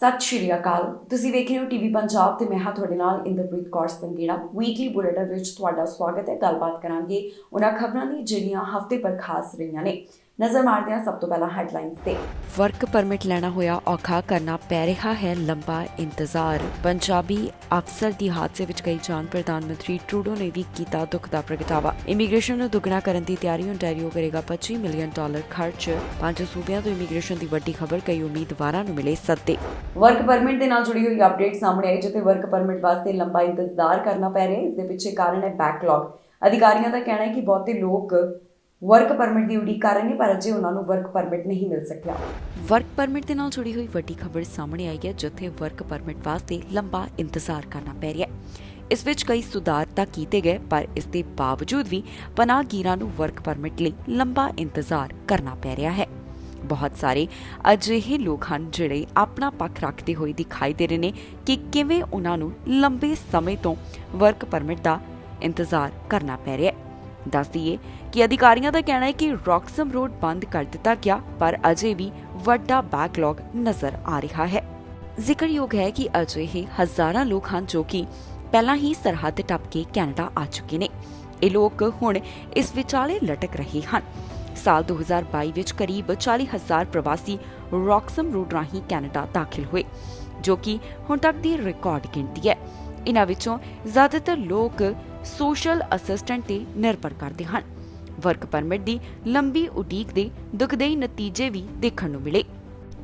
ਸਤਿ ਸ਼੍ਰੀ ਅਕਾਲ। ਤੁਸੀਂ ਵੇਖ ਰਹੇ ਹੋ ਟੀਵੀ ਪੰਜਾਬ ਤੇ ਮੈਂ ਹਾਂ ਤੁਹਾਡੇ ਨਾਲ ਇੰਦਰਪ੍ਰੀਤ ਕੌਰ ਸੰਗੇੜਾ। ਵੀਕਲੀ ਬੁਲੇਟਿਨ ਵਿੱਚ ਤੁਹਾਡਾ ਸਵਾਗਤ ਹੈ। ਗੱਲਬਾਤ ਕਰਾਂਗੇ ਉਹਨਾਂ ਖਬਰਾਂ ਦੀ ਜਿਹੜੀਆਂ ਹਫ਼ਤੇ ਪਰ ਖਾਸ ਰਹੀਆਂ ਨੇ। ਨਜ਼ਰ ਮਾਰਦੇ ਹਾਂ ਸਭ ਤੋਂ ਪਹਿਲਾਂ ਹੈਡਲਾਈਨਸ ਤੇ। ਵਰਕ ਪਰਮਿਟ ਲੈਣਾ ਹੋਇਆ ਔਖਾ, ਕਰਨਾ ਪੈ ਰਿਹਾ ਹੈ ਲੰਬਾ ਇੰਤਜ਼ਾਰ। ਪੰਜਾਬੀ ਅਫਸਰ ਦੀ ਹਾਦਸੇ ਵਿੱਚ ਗਈ ਜਾਨ। ਪ੍ਰਧਾਨ ਮੰਤਰੀ ਟਰੂਡੋ ਨੇ ਵੀ ਕੀਤਾ ਦੁੱਖ ਦਾ ਪ੍ਰਗਟਾਵਾ। ਇਮੀਗ੍ਰੇਸ਼ਨ ਨੂੰ ਦੁੱਗਣਾ ਕਰਨ ਦੀ ਤਿਆਰੀ। ਓਨਟਾਰੀਓ ਕਰੇਗਾ $25 ਮਿਲੀਅਨ ਖਰਚ। 5 ਸੂਬਿਆਂ ਤੋਂ ਇਮੀਗ੍ਰੇਸ਼ਨ ਦੀ ਵੱਡੀ ਖਬਰ। ਕਈ ਉਮੀਦਵਾਰਾਂ ਨੂੰ ਮਿਲੇ ਸੱਦੇ। ਵਰਕ ਪਰਮਿਟ ਦੇ ਨਾਲ ਜੁੜੀ ਹੋਈ ਅਪਡੇਟ ਸਾਹਮਣੇ ਆਈ, ਜਿੱਥੇ ਵਰਕ ਪਰਮਿਟ ਵਾਸਤੇ ਲੰਬਾ ਇੰਤਜ਼ਾਰ ਕਰਨਾ ਪੈ ਰਿਹਾ ਹੈ। ਇਸ ਦੇ ਪਿੱਛੇ ਕਾਰਨ ਹੈ ਬੈਕਲੌਗ। ਅਧਿਕਾਰੀਆਂ ਦਾ ਕਹਿਣਾ ਹੈ ਕਿ ਬਹੁਤੇ ਲੋਕ ਵਰਕ ਪਰਮਿਟ ਦੀ ਉਡੀਕ ਕਰ ਰਹੇ ਨੇ, ਪਰ ਅਜੇ ਉਹਨਾਂ ਨੂੰ ਵਰਕ ਪਰਮਿਟ ਨਹੀਂ ਮਿਲ ਸਕਿਆ। ਵਰਕ ਪਰਮਿਟ ਦੇ ਨਾਲ ਜੁੜੀ ਹੋਈ ਵੱਡੀ ਖਬਰ ਸਾਹਮਣੇ ਆਈ ਹੈ, ਜਿੱਥੇ ਵਰਕ ਪਰਮਿਟ ਵਾਸਤੇ ਲੰਬਾ ਇੰਤਜ਼ਾਰ ਕਰਨਾ ਪੈ ਰਿਹਾ ਹੈ। ਇਸ ਵਿੱਚ ਕਈ ਸੁਧਾਰ ਤਾਂ ਕੀਤੇ ਗਏ, ਪਰ ਇਸ ਦੇ ਬਾਵਜੂਦ ਵੀ ਪਨਾਹਗੀਰਾਂ ਨੂੰ ਵਰਕ ਪਰਮਿਟ ਲਈ ਲੰਬਾ ਇੰਤਜ਼ਾਰ ਕਰਨਾ ਪੈ ਰਿਹਾ ਹੈ। ਬਹੁਤ ਸਾਰੇ ਅਜਿਹੇ ਲੋਕ ਹਨ ਜਿਹੜੇ ਆਪਣਾ ਪੱਖ ਰੱਖਦੇ ਹੋਏ ਦਿਖਾਈ ਦੇ ਰਹੇ ਨੇ ਕਿ ਕਿਵੇਂ ਉਹਨਾਂ ਨੂੰ ਲੰਬੇ ਸਮੇਂ ਤੋਂ ਵਰਕ ਪਰਮਿਟ ਦਾ ਇੰਤਜ਼ਾਰ ਕਰਨਾ ਪੈ ਰਿਹਾ ਹੈ। ਦੱਸ ਦਈਏ ਕਿ ਅਧਿਕਾਰੀਆਂ ਦਾ ਕਹਿਣਾ ਹੈ ਕਿ ਰੌਕਸਮ ਰੋਡ ਬੰਦ ਕਰ ਦਿੱਤਾ ਗਿਆ, ਪਰ ਅਜੇ ਵੀ ਵੱਡਾ ਬੈਕਲੌਗ ਨਜ਼ਰ ਆ ਰਿਹਾ ਹੈ। ਜ਼ਿਕਰਯੋਗ ਹੈ ਕਿ ਅਜਿਹੇ ਹਜ਼ਾਰਾਂ ਲੋਕ ਹਨ ਜੋ ਕਿ ਪਹਿਲਾਂ ਹੀ ਸਰਹੱਦ ਟੱਪ ਕੇ ਕੈਨੇਡਾ ਆ ਚੁੱਕੇ ਨੇ। ਇਹ ਲੋਕ ਹੁਣ ਇਸ ਵਿਚਾਲੇ ਲਟਕ ਰਹੇ ਹਨ। ਸਾਲ 2022 ਵਿੱਚ ਕਰੀਬ 40,000 ਪ੍ਰਵਾਸੀ ਰੌਕਸਮ ਰੋਡ ਰਾਹੀਂ ਕੈਨੇਡਾ ਦਾਖਲ ਹੋਏ, ਜੋ ਕਿ ਹੁਣ ਤੱਕ ਦੀ ਰਿਕਾਰਡ ਗਿਣਤੀ ਹੈ। ਇਨ੍ਹਾਂ ਵਿੱਚੋਂ ਜ਼ਿਆਦਾਤਰ ਲੋਕ ਸੋਸ਼ਲ ਅਸਿਸਟੈਂਟ ਤੇ ਨਿਰਭਰ ਕਰਦੇ ਹਨ। ਵਰਕ ਪਰਮਿਟ ਦੀ ਲੰਬੀ ਉਡੀਕ ਦੇ ਦੁਖਦਾਈ ਨਤੀਜੇ ਵੀ ਦੇਖਣ ਨੂੰ ਮਿਲੇ।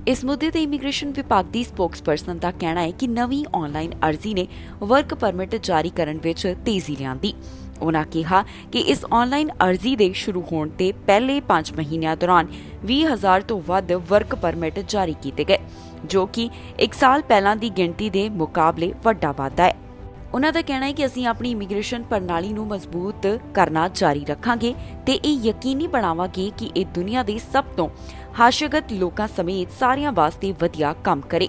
ਇਸ ਮੁੱਦੇ ਤੇ ਇਮੀਗ੍ਰੇਸ਼ਨ ਵਿਭਾਗ ਦੀ ਸਪੋਕਸਪਰਸਨ ਦਾ ਕਹਿਣਾ ਹੈ ਕਿ ਨਵੀਂ ਆਨਲਾਈਨ ਅਰਜ਼ੀ ਨੇ ਵਰਕ ਪਰਮਿਟ ਜਾਰੀ ਕਰਨ ਵਿੱਚ ਤੇਜ਼ੀ ਲਿਆਂਦੀ। ਉਨ੍ਹਾਂ ਕਿਹਾ ਕਿ ਇਸ ਆਨਲਾਈਨ ਅਰਜ਼ੀ ਦੇ ਸ਼ੁਰੂ ਹੋਣ ਤੇ ਪਹਿਲੇ 5 ਮਹੀਨਿਆਂ ਦੌਰਾਨ 20,000 ਤੋਂ ਵੱਧ ਵਰਕ ਪਰਮਿਟ ਜਾਰੀ ਕੀਤੇ ਗਏ, ਜੋ ਕਿ 1 ਸਾਲ ਪਹਿਲਾਂ ਦੀ ਗਿਣਤੀ ਦੇ ਮੁਕਾਬਲੇ ਵੱਡਾ ਵਾਧਾ ਹੈ। ਉਨ੍ਹਾਂ ਦਾ ਕਹਿਣਾ ਹੈ ਕਿ ਅਸੀਂ ਆਪਣੀ ਇਮੀਗ੍ਰੇਸ਼ਨ ਪ੍ਰਣਾਲੀ ਨੂੰ ਮਜ਼ਬੂਤ ਕਰਨਾ ਜਾਰੀ ਰੱਖਾਂਗੇ ਤੇ ਇਹ ਯਕੀਨੀ ਬਣਾਵਾਂਗੇ ਕਿ ਇਹ ਦੁਨੀਆ ਦੇ ਸਭ ਤੋਂ ਹਾਸ਼ੀਆਗਤ ਲੋਕਾਂ ਸਮੇਤ ਸਾਰਿਆਂ ਵਾਸਤੇ ਵਧੀਆ ਕੰਮ ਕਰੇ।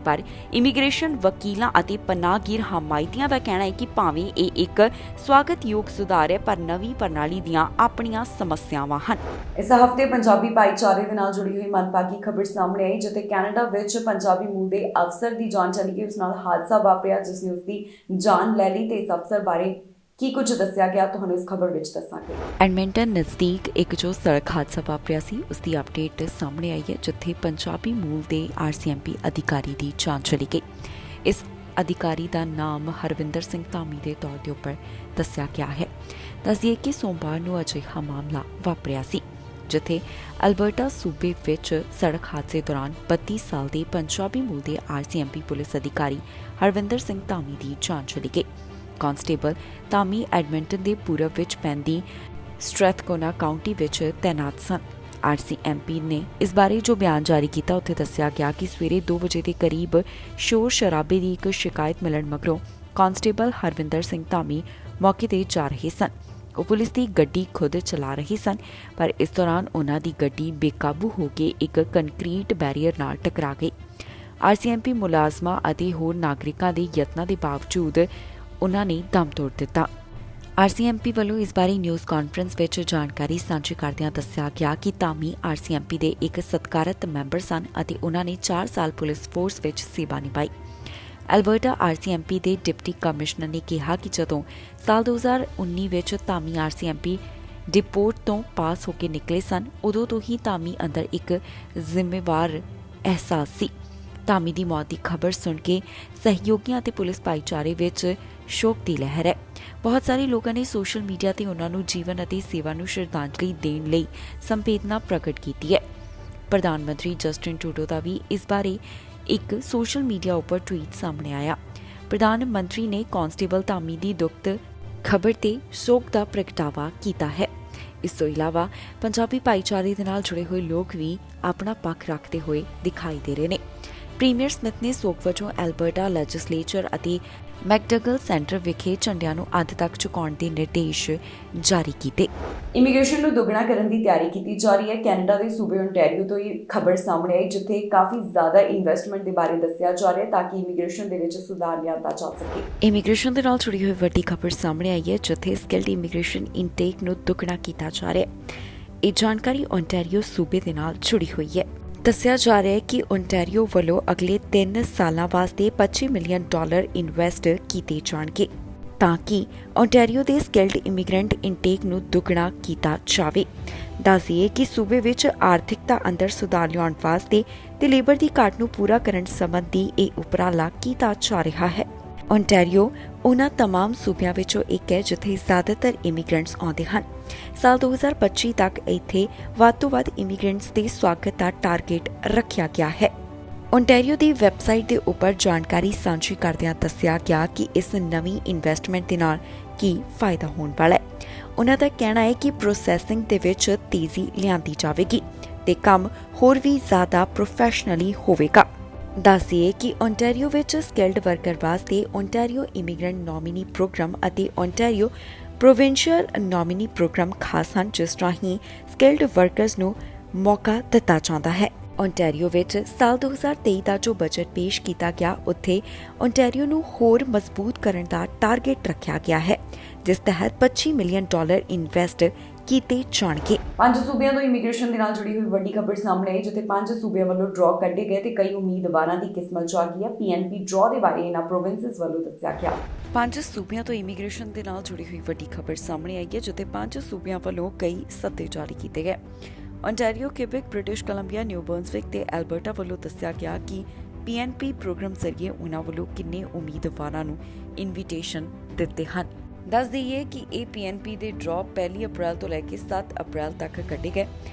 ਪਰ ਇਮੀਗ੍ਰੇਸ਼ਨ ਵਕੀਲਾਂ ਅਤੇ ਪਨਾਹਗੀਰ ਹਮਾਇਤੀਆਂ ਦਾ ਕਹਿਣਾ ਹੈ ਕਿ ਭਾਵੇਂ ਇਹ ਇੱਕ ਸਵਾਗਤਯੋਗ ਸੁਧਾਰ ਹੈ, ਪਰ ਨਵੀਂ ਪ੍ਰਣਾਲੀ ਦੀਆਂ ਆਪਣੀਆਂ ਸਮੱਸਿਆਵਾਂ ਹਨ। ਇਸ ਹਫ਼ਤੇ ਪੰਜਾਬੀ ਭਾਈਚਾਰੇ ਦੇ ਨਾਲ ਜੁੜੀ ਹੋਈ ਮੰਦਭਾਗੀ ਖਬਰ ਸਾਹਮਣੇ ਆਈ, ਜਿੱਥੇ ਕੈਨੇਡਾ ਵਿੱਚ ਪੰਜਾਬੀ ਮੂਲ ਦੇ ਅਫਸਰ ਦੀ ਜਾਨ ਚਲੀ ਗਈ। ਉਸ ਨਾਲ ਹਾਦਸਾ ਵਾਪਰਿਆ ਜਿਸ ਨੇ ਉਸ ਦੀ ਜਾਨ ਲੈ ਲਈ, ਤੇ ਇਸ ਅਫਸਰ ਬਾਰੇ ਕੀ ਕੁਝ ਦੱਸਿਆ ਗਿਆ ਤੁਹਾਨੂੰ ਇਸ ਖਬਰ ਵਿੱਚ ਦੱਸਾਂਗੇ। ਐਡਮਿੰਟਨ ਨਜ਼ਦੀਕ ਇੱਕ ਜੋ ਸੜਕ ਹਾਦਸਾ ਵਾਪਰਿਆ ਸੀ, ਉਸ ਦੀ ਅਪਡੇਟ ਸਾਹਮਣੇ ਆਈ ਹੈ, ਜਿੱਥੇ ਪੰਜਾਬੀ ਮੂਲ ਦੇ RCMP ਅਧਿਕਾਰੀ ਦੀ ਜਾਨ ਚਲੀ ਗਈ। ਇਸ ਅਧਿਕਾਰੀ ਦਾ ਨਾਮ ਹਰਵਿੰਦਰ ਸਿੰਘ ਧਾਮੀ ਦੇ ਤੌਰ ਦੇ ਉੱਪਰ ਦੱਸਿਆ ਗਿਆ ਹੈ। ਦੱਸਦੀਏ ਕਿ ਸੋਮਵਾਰ ਨੂੰ ਅਜਿਹਾ ਮਾਮਲਾ ਵਾਪਰਿਆ ਸੀ, ਜਿੱਥੇ ਅਲਬਰਟਾ ਸੂਬੇ ਵਿੱਚ ਸੜਕ ਹਾਦਸੇ ਦੌਰਾਨ 32 ਸਾਲ ਦੇ ਪੰਜਾਬੀ ਮੂਲ ਦੇ RCMP ਪੁਲਿਸ ਅਧਿਕਾਰੀ ਹਰਵਿੰਦਰ ਸਿੰਘ ਧਾਮੀ ਦੀ ਜਾਨ ਚਲੀ ਗਈ। ਕਾਂਸਟੇਬਲ ਧਾਮੀ ਐਡਮਿੰਟਨ ਦੇ ਪੂਰਬ ਵਿੱਚ ਪੈਂਦੀ ਸਟ੍ਰੈਥਕੋਨਾ ਕਾਉਂਟੀ ਵਿੱਚ ਤੈਨਾਤ ਸਨ। RCMP ਨੇ ਇਸ ਬਾਰੇ ਜੋ ਬਿਆਨ ਜਾਰੀ ਕੀਤਾ, ਉੱਥੇ ਦੱਸਿਆ ਗਿਆ ਕਿ ਸਵੇਰੇ 2 ਵਜੇ ਦੇ ਕਰੀਬ ਸ਼ੋਰ ਸ਼ਰਾਬੇ ਦੀ ਇੱਕ ਸ਼ਿਕਾਇਤ ਮਿਲਣ ਮਗਰੋਂ ਕਾਂਸਟੇਬਲ ਹਰਵਿੰਦਰ ਸਿੰਘ ਧਾਮੀ ਮੌਕੇ ਤੇ ਜਾ ਰਹੇ ਸਨ। ਉਹ ਪੁਲਿਸ ਦੀ ਗੱਡੀ ਖੁਦ ਚਲਾ ਰਹੇ ਸਨ, ਪਰ ਇਸ ਦੌਰਾਨ ਉਹਨਾਂ ਦੀ ਗੱਡੀ ਬੇਕਾਬੂ ਹੋ ਕੇ ਇੱਕ ਕੰਕਰੀਟ ਬੈਰੀਅਰ ਨਾਲ ਟਕਰਾ ਗਈ। RCMP ਮੁਲਾਜ਼ਮਾਂ ਅਤੇ ਹੋਰ ਨਾਗਰਿਕਾਂ ਦੇ ਯਤਨਾਂ ਦੇ ਬਾਵਜੂਦ ਉਨ੍ਹਾਂ ਨੇ ਦਮ ਤੋੜ ਦਿੱਤਾ। RCMP ਵੱਲੋਂ ਇਸ ਬਾਰੇ ਨਿਊਜ਼ ਕਾਨਫਰੰਸ ਵਿੱਚ ਜਾਣਕਾਰੀ ਸਾਂਝੀ ਕਰਦਿਆਂ ਦੱਸਿਆ ਗਿਆ ਕਿ ਧਾਮੀ RCMP ਦੇ ਇੱਕ ਸਤਿਕਾਰਤ ਮੈਂਬਰ ਸਨ ਅਤੇ ਉਨ੍ਹਾਂ ਨੇ 4 ਸਾਲ ਪੁਲਿਸ ਫੋਰਸ ਵਿੱਚ ਸੇਵਾ ਨਿਭਾਈ। ਐਲਬਰਟਾ RCMP ਦੇ ਡਿਪਟੀ ਕਮਿਸ਼ਨਰ ਨੇ ਕਿਹਾ ਕਿ ਜਦੋਂ ਸਾਲ 2019 ਵਿੱਚ ਧਾਮੀ RCMP ਡਿਪੋਰਟ ਤੋਂ ਪਾਸ ਹੋ ਕੇ ਨਿਕਲੇ ਸਨ, ਉਦੋਂ ਤੋਂ ਹੀ ਧਾਮੀ ਅੰਦਰ ਇੱਕ ਜ਼ਿੰਮੇਵਾਰ ਅਹਿਸਾਸ ਸੀ। ਧਾਮੀ ਦੀ ਮੌਤ ਦੀ ਖਬਰ ਸੁਣ ਕੇ ਸਹਿਯੋਗੀਆਂ ਅਤੇ ਪੁਲਿਸ ਭਾਈਚਾਰੇ ਵਿੱਚ ਸ਼ੋਕ ਦੀ ਲਹਿਰ ਹੈ। ਬਹੁਤ ਸਾਰੇ ਲੋਕਾਂ ਨੇ ਸੋਸ਼ਲ ਮੀਡੀਆ ਤੇ ਉਹਨਾਂ ਨੂੰ ਜੀਵਨ ਅਤੇ ਸੇਵਾ ਨੂੰ ਸ਼ਰਧਾਂਜਲੀ ਦੇਣ ਲਈ ਸੰਵੇਦਨਾ ਪ੍ਰਗਟ ਕੀਤੀ ਹੈ। ਪ੍ਰਧਾਨ ਮੰਤਰੀ ਜਸਟਿਨ ਟਰੂਡੋ ਦਾ ਵੀ ਇਸ ਬਾਰੇ ਇੱਕ ਸੋਸ਼ਲ ਮੀਡੀਆ ਉੱਪਰ ਟਵੀਟ ਸਾਹਮਣੇ ਆਇਆ। ਪ੍ਰਧਾਨ ਮੰਤਰੀ ਨੇ ਕਾਂਸਟੇਬਲ ਧਾਮੀ ਦੀ ਦੁਖਦ ਖਬਰ ਤੇ ਸ਼ੋਕ ਦਾ ਪ੍ਰਗਟਾਵਾ ਕੀਤਾ ਹੈ। ਇਸ ਤੋਂ ਇਲਾਵਾ ਪੰਜਾਬੀ ਭਾਈਚਾਰੇ ਦੇ ਨਾਲ ਜੁੜੇ ਹੋਏ ਲੋਕ ਵੀ ਆਪਣਾ ਪੱਖ ਰੱਖਦੇ ਹੋਏ ਦਿਖਾਈ ਦੇ ਰਹੇ ਨੇ। ਪ੍ਰੀਮੀਅਰ ਸਮਿਥ ਨੇ ਸੋਗ ਵਜੋਂ ਐਲਬਰਟਾ ਲੈਜਿਸਲੇਚਰ ਅਤੇ ਮੈਕਡਗਲ ਸੈਂਟਰ ਵਿਖੇ ਝੰਡਿਆਂ ਨੂੰ ਅੱਧ ਤੱਕ ਝੁਕਾਉਣ ਦੇ ਨਿਰਦੇਸ਼ ਜਾਰੀ ਕੀਤੇ। ਇਮੀਗ੍ਰੇਸ਼ਨ ਨੂੰ ਦੁੱਗਣਾ ਕਰਨ ਦੀ ਤਿਆਰੀ ਕੀਤੀ ਜਾ ਰਹੀ ਹੈ। ਕੈਨੇਡਾ ਦੇ ਸੂਬੇ ਓਨਟਾਰੀਓ ਤੋਂ ਇਹ ਖਬਰ ਸਾਹਮਣੇ ਆਈ, ਜਿੱਥੇ ਕਾਫੀ ਜ਼ਿਆਦਾ ਇਨਵੈਸਟਮੈਂਟ ਦੇ ਬਾਰੇ ਦੱਸਿਆ ਜਾ ਰਿਹਾ ਤਾਂ ਕਿ ਇਮੀਗ੍ਰੇਸ਼ਨ ਦੇ ਵਿੱਚ ਸੁਧਾਰ ਲਿਆਂਦਾ ਜਾ ਸਕੇ। ਇਮੀਗ੍ਰੇਸ਼ਨ ਦੇ ਨਾਲ ਜੁੜੀ ਹੋਈ ਵੱਡੀ ਖਬਰ ਸਾਹਮਣੇ ਆਈ ਹੈ, ਜਿੱਥੇ ਸਕਿਲਡ ਇਮੀਗ੍ਰੇਸ਼ਨ ਇਨਟੇਕ ਨੂੰ ਦੁੱਗਣਾ ਕੀਤਾ ਜਾ ਰਿਹਾ ਹੈ। ਇਹ ਜਾਣਕਾਰੀ ਓਨਟਾਰੀਓ ਸੂਬੇ ਦੇ ਨਾਲ ਜੁੜੀ ਹੋਈ ਹੈ। ਦੱਸਿਆ ਜਾ ਰਿਹਾ ਹੈ ਕਿ ਓਨਟਾਰੀਓ ਵੱਲੋਂ ਅਗਲੇ 3 ਸਾਲਾਂ ਵਾਸਤੇ $25 ਮਿਲੀਅਨ ਇਨਵੈਸਟ ਕੀਤੇ ਜਾਣਗੇ ਤਾਂ ਕਿ ਓਨਟਾਰੀਓ ਦੇ ਸਕਿਲਡ ਇਮੀਗ੍ਰੈਂਟ ਇਨਟੇਕ ਨੂੰ ਦੁੱਗਣਾ ਕੀਤਾ ਜਾਵੇ। ਦੱਸ ਦਈਏ ਕਿ ਸੂਬੇ ਵਿੱਚ ਆਰਥਿਕਤਾ ਅੰਦਰ ਸੁਧਾਰ ਲਿਆਉਣ ਵਾਸਤੇ ਤੇ ਲੇਬਰ ਦੀ ਘਾਟ ਨੂੰ ਪੂਰਾ ਕਰਨ ਸੰਬੰਧੀ ਇਹ ਉਪਰਾਲਾ ਕੀਤਾ ਜਾ ਰਿਹਾ ਹੈ। ਓਨਟਾਰੀਓ ਉਹਨਾਂ तमाम ਸੂਬਿਆਂ ਵਿੱਚੋਂ ਇੱਕ ਹੈ ਜਿੱਥੇ ਜ਼ਿਆਦਾਤਰ ਇਮੀਗ੍ਰੈਂਟਸ ਆਉਂਦੇ ਹਨ। ਸਾਲ 2025 ਤੱਕ ਇੱਥੇ ਵੱਧ ਤੋਂ ਵੱਧ ਇਮੀਗ੍ਰੈਂਟਸ ਦੇ ਸਵਾਗਤ ਦਾ ਟਾਰਗੇਟ ਰੱਖਿਆ ਗਿਆ ਹੈ। ਓਨਟਾਰੀਓ ਦੀ ਵੈਬਸਾਈਟ ਦੇ ਉੱਪਰ ਜਾਣਕਾਰੀ ਸਾਂਝੀ ਕਰਦਿਆਂ ਦੱਸਿਆ ਗਿਆ ਕਿ ਇਸ ਨਵੀਂ ਇਨਵੈਸਟਮੈਂਟ ਦੇ ਨਾਲ ਕੀ ਫਾਇਦਾ ਹੋਣ ਵਾਲਾ ਹੈ। ਉਹਨਾਂ ਦਾ ਕਹਿਣਾ ਹੈ ਕਿ ਪ੍ਰੋਸੈਸਿੰਗ ਦੇ ਵਿੱਚ ਤੇਜ਼ੀ ਲਿਆਂਦੀ ਜਾਵੇਗੀ ਤੇ ਕੰਮ ਹੋਰ ਵੀ ਜ਼ਿਆਦਾ ਪ੍ਰੋਫੈਸ਼ਨਲੀ ਹੋਵੇਗਾ। ਦੱਸਿਏ ਕਿ ਓਨਟਾਰੀਓ ਵਿੱਚ ਸਕਿਲਡ ਵਰਕਰ ਵਾਸਤੇ ਓਨਟਾਰੀਓ ਇਮੀਗ੍ਰੈਂਟ ਨੋਮੀਨੀ ਪ੍ਰੋਗਰਾਮ ਅਤੇ ਓਨਟਾਰੀਓ ਪ੍ਰੋਵਿੰਸ਼ੀਅਲ ਨੋਮੀਨੀ ਪ੍ਰੋਗਰਾਮ ਖਾਸ ਹਨ, ਜਿਸ ਰਾਹੀਂ ਸਕਿਲਡ ਵਰਕਰਸ ਨੂੰ ਮੌਕਾ ਦਿੱਤਾ ਜਾਂਦਾ ਹੈ। ਓਨਟਾਰੀਓ ਵਿੱਚ ਸਾਲ 2023 ਦਾ ਜੋ ਬਜਟ ਪੇਸ਼ ਕੀਤਾ ਗਿਆ, ਉੱਥੇ ਓਨਟਾਰੀਓ ਨੂੰ ਹੋਰ ਮਜ਼ਬੂਤ ਕਰਨ ਦਾ ਟਾਰਗੇਟ ਰੱਖਿਆ ਗਿਆ ਹੈ, ਜਿਸ ਤਹਿਤ $25 ਮਿਲੀਅਨ ਇਨਵੈਸਟ ਕੀਤੇ ਜਾਣਗੇ। 5 ਸੂਬਿਆਂ ਤੋਂ ਇਮੀਗ੍ਰੇਸ਼ਨ ਦੇ ਨਾਲ ਜੁੜੀ ਹੋਈ ਵੱਡੀ ਖਬਰ ਸਾਹਮਣੇ ਆਈ, ਜਿੱਥੇ 5 ਸੂਬਿਆਂ ਵੱਲੋਂ ਡਰਾਅ ਕੱਢੇ ਗਏ ਤੇ ਕਈ ਉਮੀਦਵਾਰਾਂ ਦੀ ਕਿਸਮਤ ਚ ਆ ਗਈ ਹੈ। PNP ਡਰਾਅ ਦੇ ਬਾਰੇ ਇਹਨਾਂ ਪ੍ਰੋਵਿੰਸਸ ਵੱਲੋਂ ਦੱਸਿਆ ਗਿਆ। 5 ਸੂਬਿਆਂ ਤੋਂ ਇਮੀਗ੍ਰੇਸ਼ਨ ਦੇ ਨਾਲ ਜੁੜੀ ਹੋਈ ਵੱਡੀ ਖਬਰ ਸਾਹਮਣੇ ਆਈ ਹੈ, ਜਿੱਥੇ 5 ਸੂਬਿਆਂ ਵੱਲੋਂ ਕਈ ਸੱਦੇ ਜਾਰੀ ਕੀਤੇ ਗਏ। Ontario, Quebec, British Columbia, New Brunswick ਤੇ ਐਲਬਰਟਾ ਵੱਲੋਂ ਦੱਸਿਆ ਗਿਆ ਕਿ PNP ਪ੍ਰੋਗਰਾਮ ਜ਼ਰੀਏ ਉਨ੍ਹਾਂ ਵੱਲੋਂ ਕਿੰਨੇ ਉਮੀਦਵਾਰਾਂ ਨੂੰ ਇਨਵੀਟੇਸ਼ਨ ਦਿੱਤੇ ਹਨ। ਦੱਸ ਦਈਏ ਕਿ ਇਹ PNP ਦੇ ਡਰਾਅ 1 ਅਪ੍ਰੈਲ ਤੋਂ ਲੈ ਕੇ 7 ਅਪ੍ਰੈਲ ਤੱਕ ਕੱਢੇ ਗਏ।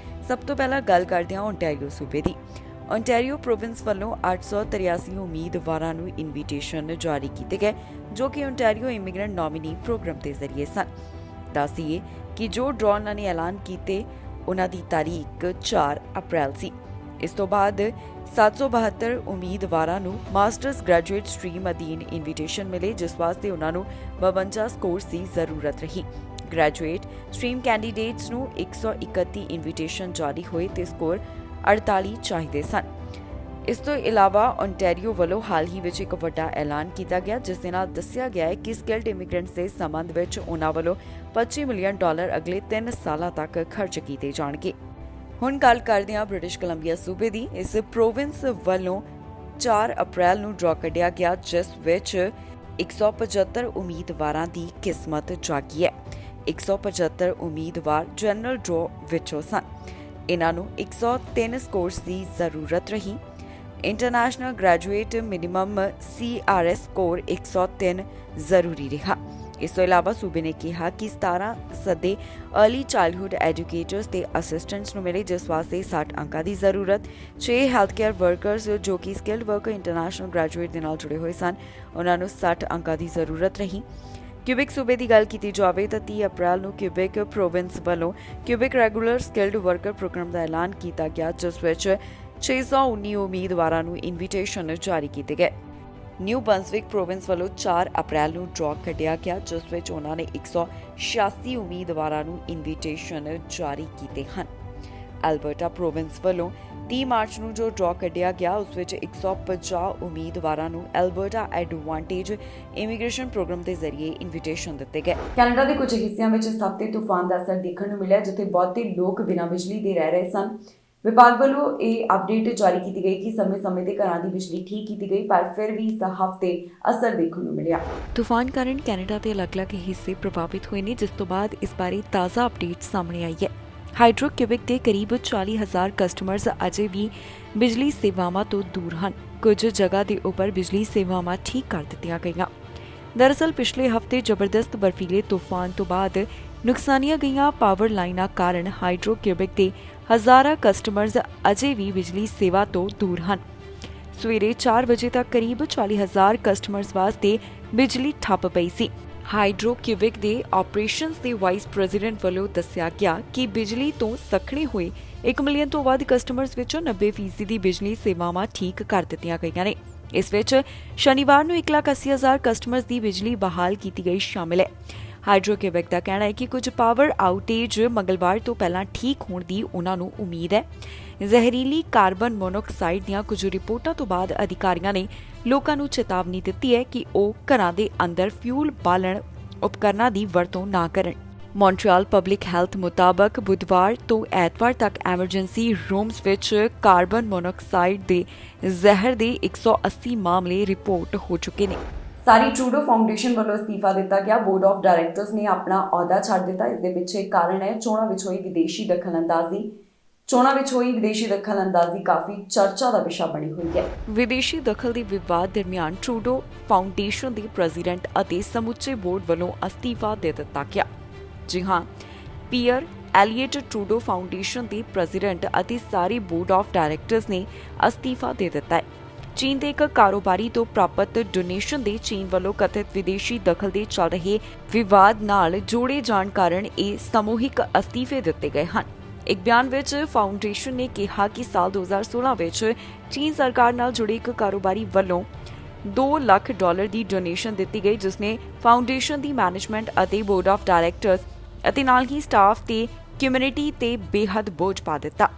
ਸਭ ਤੋਂ ਪਹਿਲਾਂ ਗੱਲ ਕਰਦੇ ਹਾਂ ਓਨਟਾਰੀਓ ਸੂਬੇ ਦੀ। ਓਨਟਾਰੀਓ ਪ੍ਰੋਵਿੰਸ ਵੱਲੋਂ 883 ਉਮੀਦਵਾਰਾਂ ਨੂੰ ਇਨਵੀਟੇਸ਼ਨ ਜਾਰੀ ਕੀਤੇ ਗਏ, ਜੋ ਕਿ ਓਨਟਾਰੀਓ ਇਮੀਗ੍ਰੈਂਟ ਨੋਮੀਨੀ ਪ੍ਰੋਗਰਾਮ ਦੇ ਜ਼ਰੀਏ ਸਨ। ਦੱਸ ਦਈਏ ਕਿ ਜੋ ਡਰਾਅ ਉਹਨਾਂ ਨੇ ਐਲਾਨ ਕੀਤੇ, ਉਹਨਾਂ ਦੀ ਤਾਰੀਖ 4 ਅਪ੍ਰੈਲ ਸੀ। ਇਸ ਤੋਂ ਬਾਅਦ 772 ਉਮੀਦਵਾਰਾਂ ਨੂੰ ਮਾਸਟਰਸ ਗ੍ਰੈਜੂਏਟ ਸਟਰੀਮ ਅਧੀਨ ਇਨਵੀਟੇਸ਼ਨ ਮਿਲੇ, ਜਿਸ ਵਾਸਤੇ ਉਹਨਾਂ ਨੂੰ 52 ਸਕੋਰਸ ਦੀ ਜ਼ਰੂਰਤ ਰਹੀ। ਗ੍ਰੈਜੂਏਟ ਸਟਰੀਮ ਕੈਂਡੀਡੇਟਸ ਨੂੰ 131 ਇਨਵੀਟੇਸ਼ਨ ਜਾਰੀ ਹੋਏ ਤੇ ਸਕੋਰ 48 ਚਾਹੀਦੇ ਸਨ। ਇਸ ਤੋਂ ਇਲਾਵਾ ਓਨਟਾਰੀਓ ਵੱਲੋਂ ਹਾਲ ਹੀ ਵਿੱਚ ਇੱਕ ਵੱਡਾ ਐਲਾਨ ਕੀਤਾ ਗਿਆ, ਜਿਸ ਦੇ ਨਾਲ ਦੱਸਿਆ ਗਿਆ ਹੈ ਕਿ ਸਕਿਲਡ ਇਮੀਗ੍ਰੈਂਟਸ ਦੇ ਸੰਬੰਧ ਵਿੱਚ ਉਹਨਾਂ ਵੱਲੋਂ $25 ਮਿਲੀਅਨ ਅਗਲੇ 3 ਸਾਲਾਂ ਤੱਕ ਖਰਚ ਕੀਤੇ ਜਾਣਗੇ। ਹੁਣ ਗੱਲ ਕਰਦੇ ਹਾਂ ਬ੍ਰਿਟਿਸ਼ ਕੋਲੰਬੀਆ ਸੂਬੇ ਦੀ। ਇਸ ਪ੍ਰੋਵਿੰਸ ਵੱਲੋਂ 4 ਅਪ੍ਰੈਲ ਨੂੰ ਡਰਾਅ ਕੱਢਿਆ ਗਿਆ, ਜਿਸ ਵਿੱਚ 175 ਉਮੀਦਵਾਰਾਂ ਦੀ ਕਿਸਮਤ ਜਾਗੀ ਹੈ। 175 ਉਮੀਦਵਾਰ ਜਨਰਲ ਡਰਾਅ ਵਿੱਚੋਂ ਸਨ। ਇਹਨਾਂ ਨੂੰ 103 ਸਕੋਰਸ ਦੀ ਜ਼ਰੂਰਤ ਰਹੀ। International graduate minimum CRS score 103 ਜ਼ਰੂਰੀ ਰਿਹਾ। ਇਸ ਤੋਂ ਇਲਾਵਾ ਸੂਬੇ ਨੇ ਕਿਹਾ ਕਿ 17 ਸੱਦੇ अर्ਲੀ ਚਾਈਲਡਹੁੱਡ ਐਜੂਕੇਟਰਸ ਤੇ ਅਸਿਸਟੈਂਟਸ ਨੂੰ ਮਿਲੇ, ਜਿਸ ਵਾਸਤੇ 60 ਅੰਕਾਂ ਦੀ ਜ਼ਰੂਰਤ। 6 ਹੈਲਥ ਕੇਅਰ ਵਰਕਰਸ ਜੋ ਕਿ ਸਕਿਲਡ ਵਰਕਰ ਇੰਟਰਨੈਸ਼ਨਲ ਗ੍ਰੈਜੂਏਟ ਦੇ ਨਾਲ ਜੁੜੇ ਹੋਏ ਸਨ, ਉਹਨਾਂ ਨੂੰ 60 ਅੰਕਾਂ ਦੀ ਜ਼ਰੂਰਤ ਰਹੀ। ਕਿਊਬਿਕ ਸੂਬੇ ਦੀ ਗੱਲ ਕੀਤੀ ਜਾਵੇ ਤਾਂ 30 ਅਪ੍ਰੈਲ ਨੂੰ ਕਿਊਬਿਕ ਪ੍ਰੋਵਿੰਸ ਵੱਲੋਂ Quebec regular skilled worker programme ਦਾ ਐਲਾਨ ਕੀਤਾ ਗਿਆ, ਜਿਸ ਵਿੱਚ 619 ਉਮੀਦਵਾਰਾਂ ਨੂੰ ਇਨਵੀਟੇਸ਼ਨ ਜਾਰੀ ਕੀਤੇ ਗਏ। ਨਿਊ ਬਰਨਸਵਿਕ ਪ੍ਰੋਵਿੰਸ ਵੱਲੋਂ 4 ਅਪ੍ਰੈਲ ਨੂੰ ਡਰਾਅ ਕੱਢਿਆ ਗਿਆ, ਜਿਸ ਵਿੱਚ ਉਹਨਾਂ ਨੇ 186 ਉਮੀਦਵਾਰਾਂ ਨੂੰ ਇਨਵੀਟੇਸ਼ਨ ਜਾਰੀ ਕੀਤੇ ਹਨ। ਐਲਬਰਟਾ ਪ੍ਰੋਵਿੰਸ ਵੱਲੋਂ 30 ਮਾਰਚ ਨੂੰ ਜੋ ਡਰਾਅ ਕੱਢਿਆ ਗਿਆ, ਉਸ ਵਿੱਚ 150 ਉਮੀਦਵਾਰਾਂ ਨੂੰ ਐਲਬਰਟਾ ਐਡਵਾਂਟੇਜ ਇਮੀਗ੍ਰੇਸ਼ਨ ਪ੍ਰੋਗਰਾਮ ਦੇ ਜ਼ਰੀਏ ਇਨਵੀਟੇਸ਼ਨ ਦਿੱਤੇ ਗਏ। ਕੈਨੇਡਾ ਦੇ ਕੁਝ ਹਿੱਸਿਆਂ ਵਿੱਚ ਇਸ ਹਫ਼ਤੇ ਤੂਫਾਨ ਦਾ ਅਸਰ ਦੇਖਣ ਨੂੰ ਮਿਲਿਆ, ਜਿੱਥੇ ਬਹੁਤੇ ਲੋਕ ਬਿਨਾਂ ਬਿਜਲੀ ਦੇ ਰਹਿ ਰਹੇ ਸਨ। ਵਿਭਾਗ ਵੱਲੋਂ ਇਹ ਅਪਡੇਟ ਜਾਰੀ ਕੀਤੀ ਗਈ ਕਿ ਸਮੇਂ-ਸਮੇਂ ਤੇ ਘਰਾਂ ਦੀ ਬਿਜਲੀ ਠੀਕ ਕੀਤੀ ਗਈ, ਪਰ ਫਿਰ ਵੀ ਇਸ ਹਫ਼ਤੇ ਅਸਰ ਦੇਖਣ ਨੂੰ ਮਿਲਿਆ। ਤੂਫਾਨ ਕਾਰਨ ਕੈਨੇਡਾ ਦੇ ਅਲੱਗ-ਅਲੱਗ ਹਿੱਸੇ ਪ੍ਰਭਾਵਿਤ ਹੋਏ ਨੇ, ਜਿਸ ਤੋਂ ਬਾਅਦ ਇਸ ਬਾਰੇ ਤਾਜ਼ਾ ਅਪਡੇਟ ਸਾਹਮਣੇ ਆਈ ਹੈ। ਹਾਈਡਰੋ ਕਿਊਬਿਕ ਦੇ ਕਰੀਬ 40,000 ਕਸਟਮਰਜ਼ ਅਜੇ ਵੀ ਬਿਜਲੀ ਸੇਵਾਵਾਂ ਤੋਂ ਦੂਰ ਹਨ। ਕੁਝ ਜਗ੍ਹਾ ਦੇ ਉੱਪਰ ਬਿਜਲੀ ਸੇਵਾਵਾਂ ਠੀਕ ਕਰ ਦਿੱਤੀਆਂ ਗਈਆਂ। ਦਰਅਸਲ ਪਿਛਲੇ ਹਫ਼ਤੇ ਜ਼ਬਰਦਸਤ ਬਰਫੀਲੇ ਤੂਫਾਨ ਤੋਂ ਬਾਅਦ ਨੁਕਸਾਨੀਆਂ ਗਈਆਂ ਪਾਵਰ ਲਾਈਨਾਂ ਕਾਰਨ ਹਾਈਡਰੋ ਕਿਊਬਿਕ ਦੇ ਹਜ਼ਾਰਾਂ ਕਸਟਮਰਜ਼ ਅਜੇ ਵੀ ਬਿਜਲੀ ਸੇਵਾ ਤੋਂ ਦੂਰ ਹਨ। ਸਵੇਰੇ 4 ਵਜੇ ਤੱਕ ਕਰੀਬ 40,000 ਕਸਟਮਰਜ਼ ਵਾਸਤੇ ਬਿਜਲੀ ਠੱਪ ਪਈ ਸੀ। ਹਾਈਡਰੋ ਕਿਊਬਿਕ ਦੇ ਆਪਰੇਸ਼ਨਸ ਦੇ ਵਾਈਸ ਪ੍ਰੈਜ਼ੀਡੈਂਟ ਵੱਲੋਂ ਦੱਸਿਆ ਗਿਆ ਕਿ ਬਿਜਲੀ ਤੋਂ ਸੱਖਣੇ ਹੋਏ 1 ਮਿਲੀਅਨ ਤੋਂ ਵੱਧ ਕਸਟਮਰਜ਼ ਵਿੱਚੋਂ 90% ਦੀ ਬਿਜਲੀ ਸੇਵਾਵਾਂ ਠੀਕ ਕਰ ਦਿੱਤੀਆਂ ਗਈਆਂ ਨੇ। ਇਸ ਵਿੱਚ ਸ਼ਨੀਵਾਰ ਨੂੰ 1,80,000 ਕਸਟਮਰਜ਼ ਦੀ ਬਿਜਲੀ ਬਹਾਲ ਕੀਤੀ ਗਈ ਸ਼ਾਮਿਲ ਹੈ। ਹਾਈਡਰੋ ਕਿਊਬਿਕ ਦਾ ਕਹਿਣਾ ਹੈ ਕਿ ਕੁਝ ਪਾਵਰ ਆਊਟੇਜ ਮੰਗਲਵਾਰ ਤੋਂ ਪਹਿਲਾਂ ਠੀਕ ਹੋਣ ਦੀ ਉਹਨਾਂ ਨੂੰ ਉਮੀਦ ਹੈ। ਜ਼ਹਿਰੀਲੀ ਕਾਰਬਨ ਮੋਨੋਆਕਸਾਈਡ ਦੀਆਂ ਕੁਝ ਰਿਪੋਰਟਾਂ ਤੋਂ ਬਾਅਦ ਅਧਿਕਾਰੀਆਂ ਨੇ ਲੋਕਾਂ ਨੂੰ ਚੇਤਾਵਨੀ ਦਿੱਤੀ ਹੈ ਕਿ ਉਹ ਘਰਾਂ ਦੇ ਅੰਦਰ ਫਿਊਲ ਬਾਲਣ ਉਪਕਰਨਾਂ ਦੀ ਵਰਤੋਂ ਨਾ ਕਰਨ। ਮੌਂਟਰੀਅਲ ਪਬਲਿਕ ਹੈਲਥ ਮੁਤਾਬਕ ਬੁੱਧਵਾਰ ਤੋਂ ਐਤਵਾਰ ਤੱਕ ਐਮਰਜੈਂਸੀ ਰੂਮਸ ਵਿੱਚ ਕਾਰਬਨ ਮੋਨੋਆਕਸਾਈਡ ਦੇ ਜ਼ਹਿਰ ਦੇ 180 ਮਾਮਲੇ ਰਿਪੋਰਟ ਹੋ ਚੁੱਕੇ ਨੇ। ਸਾਰੀ ਟਰੂਡੋ ਫਾਊਂਡੇਸ਼ਨ ਵੱਲੋਂ ਅਸਤੀਫਾ ਦਿੱਤਾ ਗਿਆ। ਬੋਰਡ ਆਫ ਡਾਇਰੈਕਟਰਸ ਨੇ ਆਪਣਾ ਅਹੁਦਾ ਛੱਡ ਦਿੱਤਾ। ਇਸ ਦੇ ਪਿੱਛੇ ਕਾਰਨ ਹੈ ਚੋਣਾਂ ਵਿੱਚ ਹੋਈ ਵਿਦੇਸ਼ੀ ਦਖਲਅੰਦਾਜ਼ੀ ਕਾਫੀ ਚਰਚਾ ਦਾ ਵਿਸ਼ਾ ਬਣੀ ਹੋਈ ਹੈ। ਵਿਦੇਸ਼ੀ ਦਖਲ ਦੇ ਵਿਵਾਦ ਦਰਮਿਆਨ ਟਰੂਡੋ ਫਾਊਂਡੇਸ਼ਨ ਦੇ ਪ੍ਰੈਜ਼ੀਡੈਂਟ ਅਤੇ ਸਮੁੱਚੇ ਬੋਰਡ ਵੱਲੋਂ ਅਸਤੀਫਾ ਦੇ ਦਿੱਤਾ ਗਿਆ। ਜੀ ਹਾਂ, ਪੀਅਰ ਐਲੀਅਟ ਟਰੂਡੋ ਫਾਊਂਡੇਸ਼ਨ ਦੇ ਪ੍ਰੈਜ਼ੀਡੈਂਟ ਅਤੇ ਸਾਰੇ ਬੋਰਡ ਆਫ ਡਾਇਰੈਕਟਰਸ ਨੇ ਅਸਤੀਫਾ ਦੇ ਦਿੱਤਾ ਹੈ। ਚੀਨ ਦੇ ਇੱਕ ਕਾਰੋਬਾਰੀ ਤੋਂ ਪ੍ਰਾਪਤ ਡੋਨੇਸ਼ਨ ਦੇ ਚੀਨ ਵੱਲੋਂ ਕਥਿਤ ਵਿਦੇਸ਼ੀ ਦਖਲ ਦੇ ਚੱਲ ਰਹੇ ਵਿਵਾਦ ਨਾਲ ਜੋੜੇ ਜਾਣ ਕਾਰਨ ਇਹ ਸਮੂਹਿਕ ਅਸਤੀਫੇ ਦਿੱਤੇ ਗਏ ਹਨ। ਇੱਕ ਬਿਆਨ ਵਿੱਚ ਫਾਊਂਡੇਸ਼ਨ ਨੇ ਕਿਹਾ ਕਿ ਸਾਲ 2016 ਵਿੱਚ ਚੀਨ ਸਰਕਾਰ ਨਾਲ ਜੁੜੇ ਇੱਕ ਕਾਰੋਬਾਰੀ ਵੱਲੋਂ $2 ਲੱਖ ਦੀ ਡੋਨੇਸ਼ਨ ਦਿੱਤੀ ਗਈ, ਜਿਸ ਨੇ ਫਾਊਂਡੇਸ਼ਨ ਦੀ ਮੈਨੇਜਮੈਂਟ ਅਤੇ ਬੋਰਡ ਆਫ ਡਾਇਰੈਕਟਰਸ ਅਤੇ ਨਾਲ ਹੀ ਸਟਾਫ ਤੇ ਕਮਿਊਨਿਟੀ ਤੇ ਬੇਹੱਦ ਬੋਝ ਪਾ ਦਿੱਤਾ।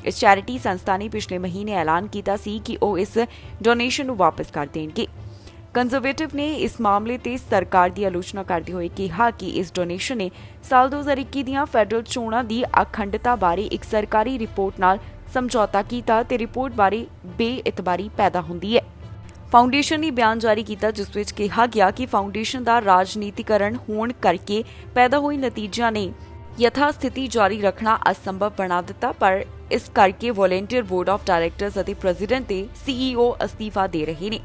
ਇਸ ਚੈਰਿਟੀ ਸੰਸਥਾ ਨੇ ਪਿਛਲੇ ਮਹੀਨੇ ਐਲਾਨ ਕੀਤਾ ਸੀ ਕਿ ਉਹ ਇਸ ਡੋਨੇਸ਼ਨ ਨੂੰ ਵਾਪਸ ਕਰ ਦੇਣਗੇ। ਕੰਜ਼ਰਵੇਟਿਵ ਨੇ ਇਸ ਮਾਮਲੇ ਤੇ ਸਰਕਾਰ ਦੀ ਆਲੋਚਨਾ ਕਰਦੇ ਹੋਏ ਕਿਹਾ ਕਿ ਇਸ ਡੋਨੇਸ਼ਨ ਨੇ ਸਾਲ 2021 ਦੀਆਂ ਫੈਡਰਲ ਚੋਣਾਂ ਦੀ ਅਖੰਡਤਾ ਬਾਰੇ ਇੱਕ ਸਰਕਾਰੀ ਰਿਪੋਰਟ ਨਾਲ ਸਮਝੌਤਾ ਕੀਤਾ ਤੇ ਰਿਪੋਰਟ ਬਾਰੇ ਬੇਇਤਬਾਰੀ ਪੈਦਾ ਹੁੰਦੀ ਹੈ। ਫਾਊਂਡੇਸ਼ਨ ਨੇ ਬਿਆਨ ਜਾਰੀ ਕੀਤਾ ਜਿਸ ਵਿੱਚ ਕਿਹਾ ਗਿਆ ਕਿ ਫਾਊਂਡੇਸ਼ਨ ਦਾ ਰਾਜਨੀਤੀਕਰਨ ਹੋਣ ਕਰਕੇ ਪੈਦਾ ਹੋਏ ਨਤੀਜਿਆਂ ਨੇ ਯਥਾ ਸਥਿਤੀ ਜਾਰੀ ਰੱਖਣਾ ਅਸੰਭਵ ਬਣਾ ਦਿੱਤਾ, ਪਰ ਇਸ ਕਰਕੇ ਵੋਲੰਟੀਅਰ ਬੋਰਡ ਆਫ ਡਾਇਰੈਕਟਰਸ ਅਤੇ ਪ੍ਰੈਜ਼ੀਡੈਂਟ ਤੇ CEO ਅਸਤੀਫਾ ਦੇ ਰਹੇ ਨੇ।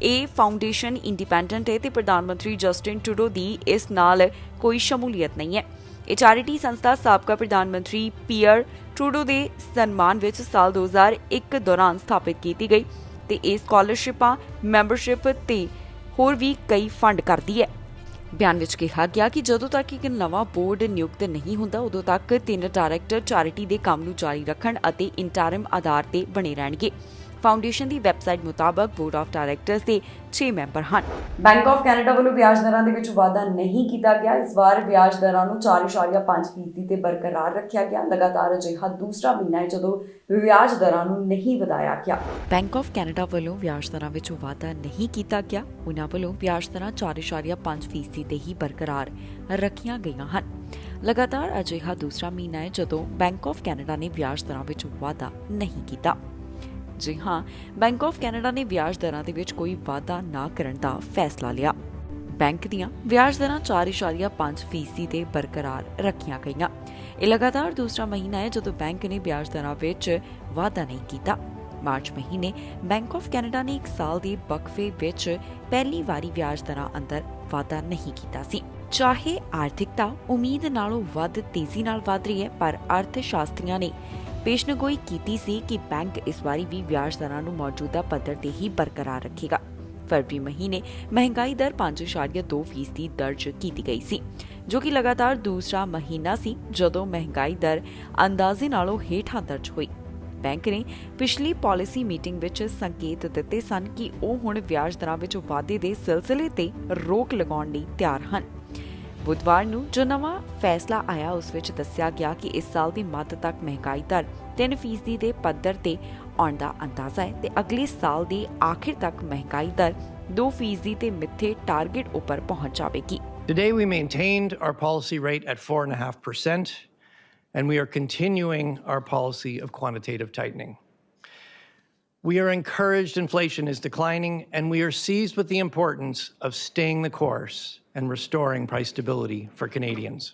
ਇਹ ਫਾਊਂਡੇਸ਼ਨ ਇੰਡੀਪੈਂਡੈਂਟ ਹੈ ਤੇ ਪ੍ਰਧਾਨ ਮੰਤਰੀ ਜਸਟਿਨ ਟਰੂਡੋ ਦੀ ਇਸ ਨਾਲ ਕੋਈ ਸ਼ਮੂਲੀਅਤ ਨਹੀਂ ਹੈ। ਇਹ ਚੈਰਿਟੀ ਸੰਸਥਾ ਸਾਬਕਾ ਪ੍ਰਧਾਨ ਮੰਤਰੀ ਪੀਅਰ ਟਰੂਡੋ ਦੇ ਸਨਮਾਨ ਵਿੱਚ ਸਾਲ 2001 ਦੌਰਾਨ ਸਥਾਪਿਤ ਕੀਤੀ ਗਈ ਤੇ ਇਹ ਸਕਾਲਰਸ਼ਿਪਾਂ, ਮੈਂਬਰਸ਼ਿਪ ਤੇ ਹੋਰ ਵੀ ਕਈ ਫੰਡ ਕਰਦੀ ਹੈ। ਬਿਆਨ ਵਿੱਚ ਕਿਹਾ ਗਿਆ ਕਿ ਜਦੋਂ ਤੱਕ ਇੱਕ ਨਵਾਂ ਬੋਰਡ ਨਿਯੁਕਤ ਨਹੀਂ ਹੁੰਦਾ, ਉਦੋਂ ਤੱਕ 3 ਡਾਇਰੈਕਟਰ ਚੈਰਿਟੀ ਦੇ ਕੰਮ ਨੂੰ ਜਾਰੀ ਰੱਖਣ ਅਤੇ ਇੰਟਰਿਮ ਆਧਾਰ ਤੇ ਬਣੇ ਰਹਿਣਗੇ। ਫਾਊਂਡੇਸ਼ਨ ਦੀ ਵੈਬਸਾਈਟ ਮੁਤਾਬਕ ਬੋਰਡ ਆਫ ਡਾਇਰੈਕਟਰਸ ਦੇ 6 ਮੈਂਬਰ ਹਨ। ਬੈਂਕ ਆਫ ਕੈਨੇਡਾ ਵੱਲੋਂ ਵਿਆਜ ਦਰਾਂ ਦੇ ਵਿੱਚ ਵਾਧਾ ਨਹੀਂ ਕੀਤਾ ਗਿਆ। ਇਸ ਵਾਰ ਵਿਆਜ ਦਰਾਂ ਨੂੰ 4.5% ਤੇ ਬਰਕਰਾਰ ਰੱਖਿਆ ਗਿਆ। ਲਗਾਤਾਰ ਅਜਿਹਾ ਦੂਸਰਾ ਮਹੀਨਾ ਹੈ ਜਦੋਂ ਵਿਆਜ ਦਰਾਂ ਨੂੰ ਨਹੀਂ ਵਧਾਇਆ ਗਿਆ। ਬੈਂਕ ਆਫ ਕੈਨੇਡਾ ਵੱਲੋਂ ਵਿਆਜ ਦਰਾਂ ਵਿੱਚ ਵਾਧਾ ਨਹੀਂ ਕੀਤਾ ਗਿਆ। ਉਨ੍ਹਾਂ ਵੱਲੋਂ ਵਿਆਜ ਦਰਾਂ 4.5% ਤੇ ਹੀ ਬਰਕਰਾਰ ਰੱਖੀਆਂ ਗਈਆਂ ਹਨ। ਲਗਾਤਾਰ ਅਜਿਹਾ ਦੂਸਰਾ ਮਹੀਨਾ ਹੈ ਜਦੋਂ ਬੈਂਕ ਆਫ ਕੈਨੇਡਾ ਨੇ ਵਿਆਜ ਦਰਾਂ ਵਿੱਚ ਵਾਧਾ ਨਹੀਂ ਕੀਤਾ। ਜੀ ਹਾਂ, ਬੈਂਕ ਆਫ ਕੈਨੇਡਾ ਨੇ ਵਿਆਜ ਦਰਾਂ ਦੇ ਵਿੱਚ ਕੋਈ ਵਾਧਾ ਨਾ ਕਰਨ ਦਾ ਫੈਸਲਾ ਲਿਆ। ਬੈਂਕ ਦੀਆਂ ਵਿਆਜ ਦਰਾਂ 4.5% ਤੇ ਬਰਕਰਾਰ ਰੱਖੀਆਂ ਗਈਆਂ। ਇਹ ਲਗਾਤਾਰ ਦੂਸਰਾ ਮਹੀਨਾ ਹੈ ਜਦੋਂ ਬੈਂਕ ਨੇ ਵਿਆਜ ਦਰਾਂ ਵਿੱਚ ਵਾਧਾ ਨਹੀਂ ਕੀਤਾ। ਮਾਰਚ ਮਹੀਨੇ ਬੈਂਕ ਆਫ ਕੈਨੇਡਾ ਨੇ ਇੱਕ ਸਾਲ ਦੇ ਵਕਫੇ ਵਿੱਚ ਪਹਿਲੀ ਵਾਰੀ ਵਿਆਜ ਦਰਾਂ ਅੰਦਰ ਵਾਧਾ ਨਹੀਂ ਕੀਤਾ ਸੀ। ਚਾਹੇ ਆਰਥਿਕਤਾ ਉਮੀਦ ਨਾਲੋਂ ਵੱਧ ਤੇਜ਼ੀ ਨਾਲ ਵਧ ਰਹੀ ਹੈ, ਪਰ ਅਰਥ ਸ਼ਾਸਤਰੀਆਂ ਨੇ ਪੇਸ਼ਨਗੋਈ ਕੀਤੀ ਸੀ ਕਿ ਬੈਂਕ ਇਸ ਵਾਰੀ ਵੀ ਵਿਆਜ ਦਰਾਂ ਨੂੰ ਮੌਜੂਦਾ ਪੱਧਰ ਤੇ ਹੀ ਬਰਕਰਾਰ ਰੱਖੇਗਾ। ਫਰਵਰੀ ਮਹੀਨੇ ਮਹਿੰਗਾਈ ਦਰ 5.2% ਦਰਜ ਕੀਤੀ ਗਈ ਸੀ, ਜੋ ਕਿ ਲਗਾਤਾਰ ਦੂਸਰਾ ਮਹੀਨਾ ਸੀ ਜਦੋਂ ਮਹਿੰਗਾਈ ਦਰ ਅੰਦਾਜ਼ੇ ਨਾਲੋਂ ਹੇਠਾਂ ਦਰਜ ਹੋਈ। ਬੈਂਕ ਨੇ ਪਿਛਲੀ ਪਾਲਿਸੀ ਮੀਟਿੰਗ ਵਿੱਚ ਸੰਕੇਤ ਦਿੱਤੇ ਸਨ ਕਿ ਉਹ ਹੁਣ ਵਿਆਜ ਦਰਾਂ ਵਿੱਚ ਵਾਧੇ ਦੇ ਸਿਲਸਿਲੇ ਤੇ ਰੋਕ ਲਗਾਉਣ ਲਈ ਤਿਆਰ ਹਨ। ਬੁੱਧਵਾਰ ਨੂੰ ਜੋ ਨਵਾਂ ਫੈਸਲਾ ਆਇਆ ਉਸ ਵਿੱਚ ਦੱਸਿਆ ਗਿਆ ਕਿ ਇਸ ਸਾਲ ਦੀ ਮੱਧ ਤੱਕ ਮਹਿੰਗਾਈ ਦਰ 3% ਦੇ ਪੱਧਰ ਤੇ ਆਉਣ ਦਾ ਅੰਦਾਜ਼ਾ ਹੈ ਤੇ ਅਗਲੇ ਸਾਲ ਦੇ ਆਖਿਰ ਤੱਕ ਮਹਿੰਗਾਈ ਦਰ 2% ਤੇ ਮਿੱਥੇ ਟਾਰਗੇਟ ਉੱਪਰ ਪਹੁੰਚ ਜਾਵੇਗੀ। Today we maintained our policy rate at 4.5%, and we are continuing our policy of quantitative tightening. We are encouraged inflation is declining, and we are seized with the importance of staying the course and restoring price stability for Canadians.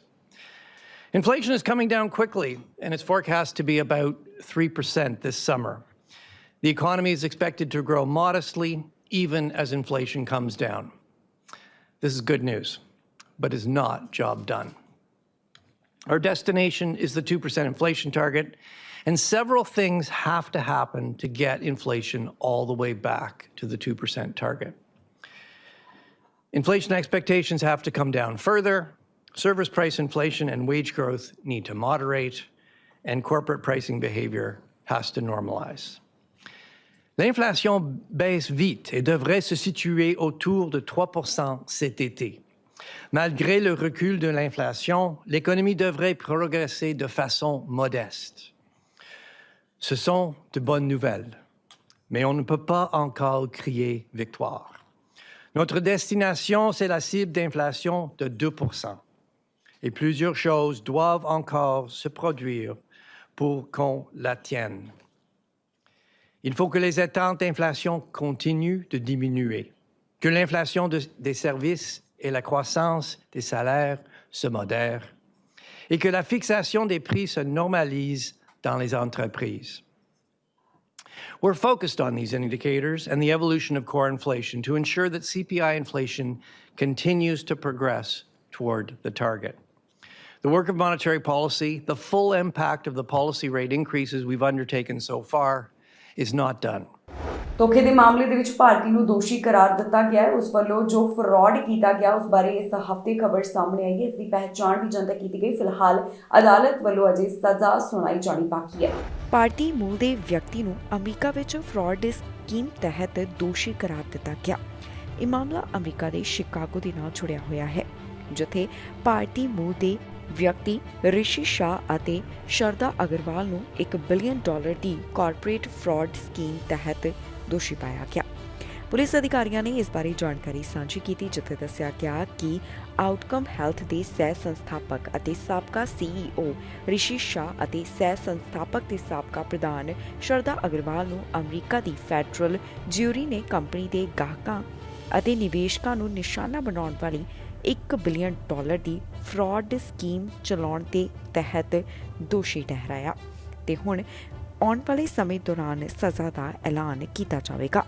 Inflation is coming down quickly, and it's forecast to be about 3% this summer. The economy is expected to grow modestly, even as inflation comes down. This is good news, but is not job done. Our destination is the 2% inflation target, and several things have to happen to get inflation all the way back to the 2% target. Inflation expectations have to come down further. Service price inflation and wage growth need to moderate, and corporate pricing behavior has to normalize. L'inflation baisse vite et devrait se situer autour de 3% cet été. Malgré le recul de l'inflation, l'économie devrait progresser de façon modeste. Ce sont de bonnes nouvelles, mais on ne peut pas encore crier victoire. Notre destination, c'est la cible d'inflation de 2%. Et plusieurs choses doivent encore se produire pour qu'on la tienne. Il faut que les attentes d'inflation continuent de diminuer, que l'inflation des services et la croissance des salaires se modèrent et que la fixation des prix se normalise dans les entreprises. We're focused on these indicators and the evolution of core inflation to ensure that CPI inflation continues to progress toward the target. The work of monetary policy, the full impact of the policy rate increases we've undertaken so far, is not done. ਧੋਖੇ ਦੇ ਮਾਮਲੇ ਦੇ ਵਿੱਚ ਭਾਰਤੀ ਨੂੰ ਦੋਸ਼ੀ ਕਰਾਰ ਦਿੱਤਾ ਗਿਆ ਹੈ। ਉਸ ਵੱਲੋਂ ਜੋ ਫਰਾਡ ਕੀਤਾ ਗਿਆ ਉਸ ਬਾਰੇ ਇਸ ਹਫ਼ਤੇ ਖਬਰ ਸਾਹਮਣੇ ਆਈ ਹੈ। ਇਸ ਦੀ ਪਹਿਚਾਣ ਵੀ ਜਨਤਕ ਕੀਤੀ ਗਈ। ਫਿਲਹਾਲ ਅਦਾਲਤ ਵੱਲੋਂ ਅਜੇ ਸਜ਼ਾ ਸੁਣਾਈ ਜਾਣੀ ਬਾਕੀ ਹੈ। ਭਾਰਤੀ ਮੂਲ ਦੇ ਵਿਅਕਤੀ ਨੂੰ ਅਮਰੀਕਾ ਵਿੱਚ ਫਰਾਡ ਸਕੀਮ ਤਹਿਤ ਦੋਸ਼ੀ ਕਰਾਰ ਦਿੱਤਾ ਗਿਆ। ਇਹ ਮਾਮਲਾ ਅਮਰੀਕਾ ਦੇ ਸ਼ਿਕਾਗੋ ਦੇ ਨਾਲ ਜੁੜਿਆ ਹੋਇਆ ਹੈ, ਜਿੱਥੇ ਭਾਰਤੀ ਮੂਲ ਦੇ ਵਿਅਕਤੀ ਰਿਸ਼ੀ ਸ਼ਾਹ ਅਤੇ ਸ਼ਰਦਾ ਅਗਰਵਾਲ ਨੂੰ $1 ਬਿਲੀਅਨ ਦੀ ਕਾਰਪੋਰੇਟ ਫਰਾਡ ਸਕੀਮ ਤਹਿਤ ਦੋਸ਼ੀ ਪਾਇਆ ਗਿਆ। ਪੁਲਿਸ ਅਧਿਕਾਰੀਆਂ ਨੇ ਇਸ ਬਾਰੇ ਜਾਣਕਾਰੀ ਸਾਂਝੀ ਕੀਤੀ, ਜਿੱਥੇ ਦੱਸਿਆ ਗਿਆ ਕਿ ਆਊਟਕਮ ਹੈਲਥ ਦੇ ਸਹਿ ਸੰਸਥਾਪਕ ਅਤੇ ਸਾਬਕਾ CEO ਰਿਸ਼ੀ ਸ਼ਾਹ ਅਤੇ ਸਹਿ ਸੰਸਥਾਪਕ ਤੇ ਸਾਬਕਾ ਪ੍ਰਧਾਨ ਸ਼ਰਦਾ ਅਗਰਵਾਲ ਨੂੰ ਅਮਰੀਕਾ ਦੀ ਫੈਡਰਲ ਜਿਊਰੀ ਨੇ ਕੰਪਨੀ ਦੇ ਗਾਹਕਾਂ ਅਤੇ ਨਿਵੇਸ਼ਕਾਂ ਨੂੰ ਨਿਸ਼ਾਨਾ ਬਣਾਉਣ ਵਾਲੀ $1 ਬਿਲੀਅਨ ਦੀ ਫਰਾਡ ਸਕੀਮ ਚਲਾਉਣ ਦੇ ਤਹਿਤ ਦੋਸ਼ੀ ਠਹਿਰਾਇਆ ਤੇ ਹੁਣ ਆਉਣ ਵਾਲੇ ਸਮੇਂ ਦੌਰਾਨ ਸਜ਼ਾ ਦਾ ਐਲਾਨ ਕੀਤਾ ਜਾਵੇਗਾ।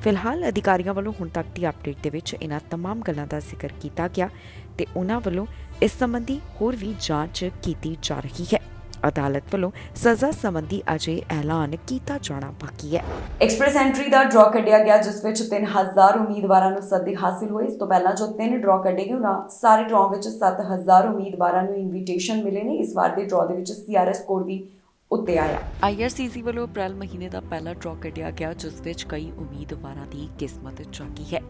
ਫਿਲਹਾਲ ਅਧਿਕਾਰੀਆਂ ਵੱਲੋਂ ਹੁਣ ਤੱਕ ਦੀ ਅਪਡੇਟ ਦੇ ਵਿੱਚ ਇਹਨਾਂ तमाम ਗੱਲਾਂ ਦਾ ਜ਼ਿਕਰ ਕੀਤਾ ਗਿਆ ਤੇ ਉਹਨਾਂ ਵੱਲੋਂ ਇਸ ਸੰਬੰਧੀ ਹੋਰ ਵੀ ਜਾਂਚ ਕੀਤੀ ਜਾ ਰਹੀ ਹੈ। ਅਦਾਲਤ ਵੱਲੋਂ ਸਜ਼ਾ ਸੰਬੰਧੀ ਅਜੇ ਐਲਾਨ ਕੀਤਾ ਜਾਣਾ ਬਾਕੀ ਹੈ। ਐਕਸਪ੍ਰੈਸ ਐਂਟਰੀ ਦਾ ਡਰਾ ਕੱਢਿਆ ਗਿਆ, ਜਿਸ ਵਿੱਚ 3000 ਉਮੀਦਵਾਰਾਂ ਨੂੰ ਸੱਦੇ ਹਾਸਿਲ ਹੋਏ। ਇਸ ਤੋਂ ਪਹਿਲਾਂ ਜੋ 3 ਡਰਾ ਕੱਢੇ ਗਏ ਉਹਨਾਂ ਸਾਰੇ ਡਰਾ ਵਿੱਚ 7000 ਉਮੀਦਵਾਰਾਂ ਨੂੰ ਇਨਵੀਟੇਸ਼ਨ ਮਿਲੇ ਨੇ। ਇਸ ਵਾਰ ਦੇ ਡਰਾ ਦੇ ਵਿੱਚ CRS ਕੋਡ ਵੀ ਉੱਤੇ ਆਇਆ। IRCC ਵੱਲੋਂ ਅਪ੍ਰੈਲ ਮਹੀਨੇ ਦਾ ਪਹਿਲਾ ਡਰਾ ਕੱਢਿਆ ਗਿਆ, ਜਿਸ ਵਿੱਚ ਕਈ ਉਮੀਦਵਾਰਾਂ ਦੀ ਕਿਸਮਤ ਜਾਗੀ ਹੈ।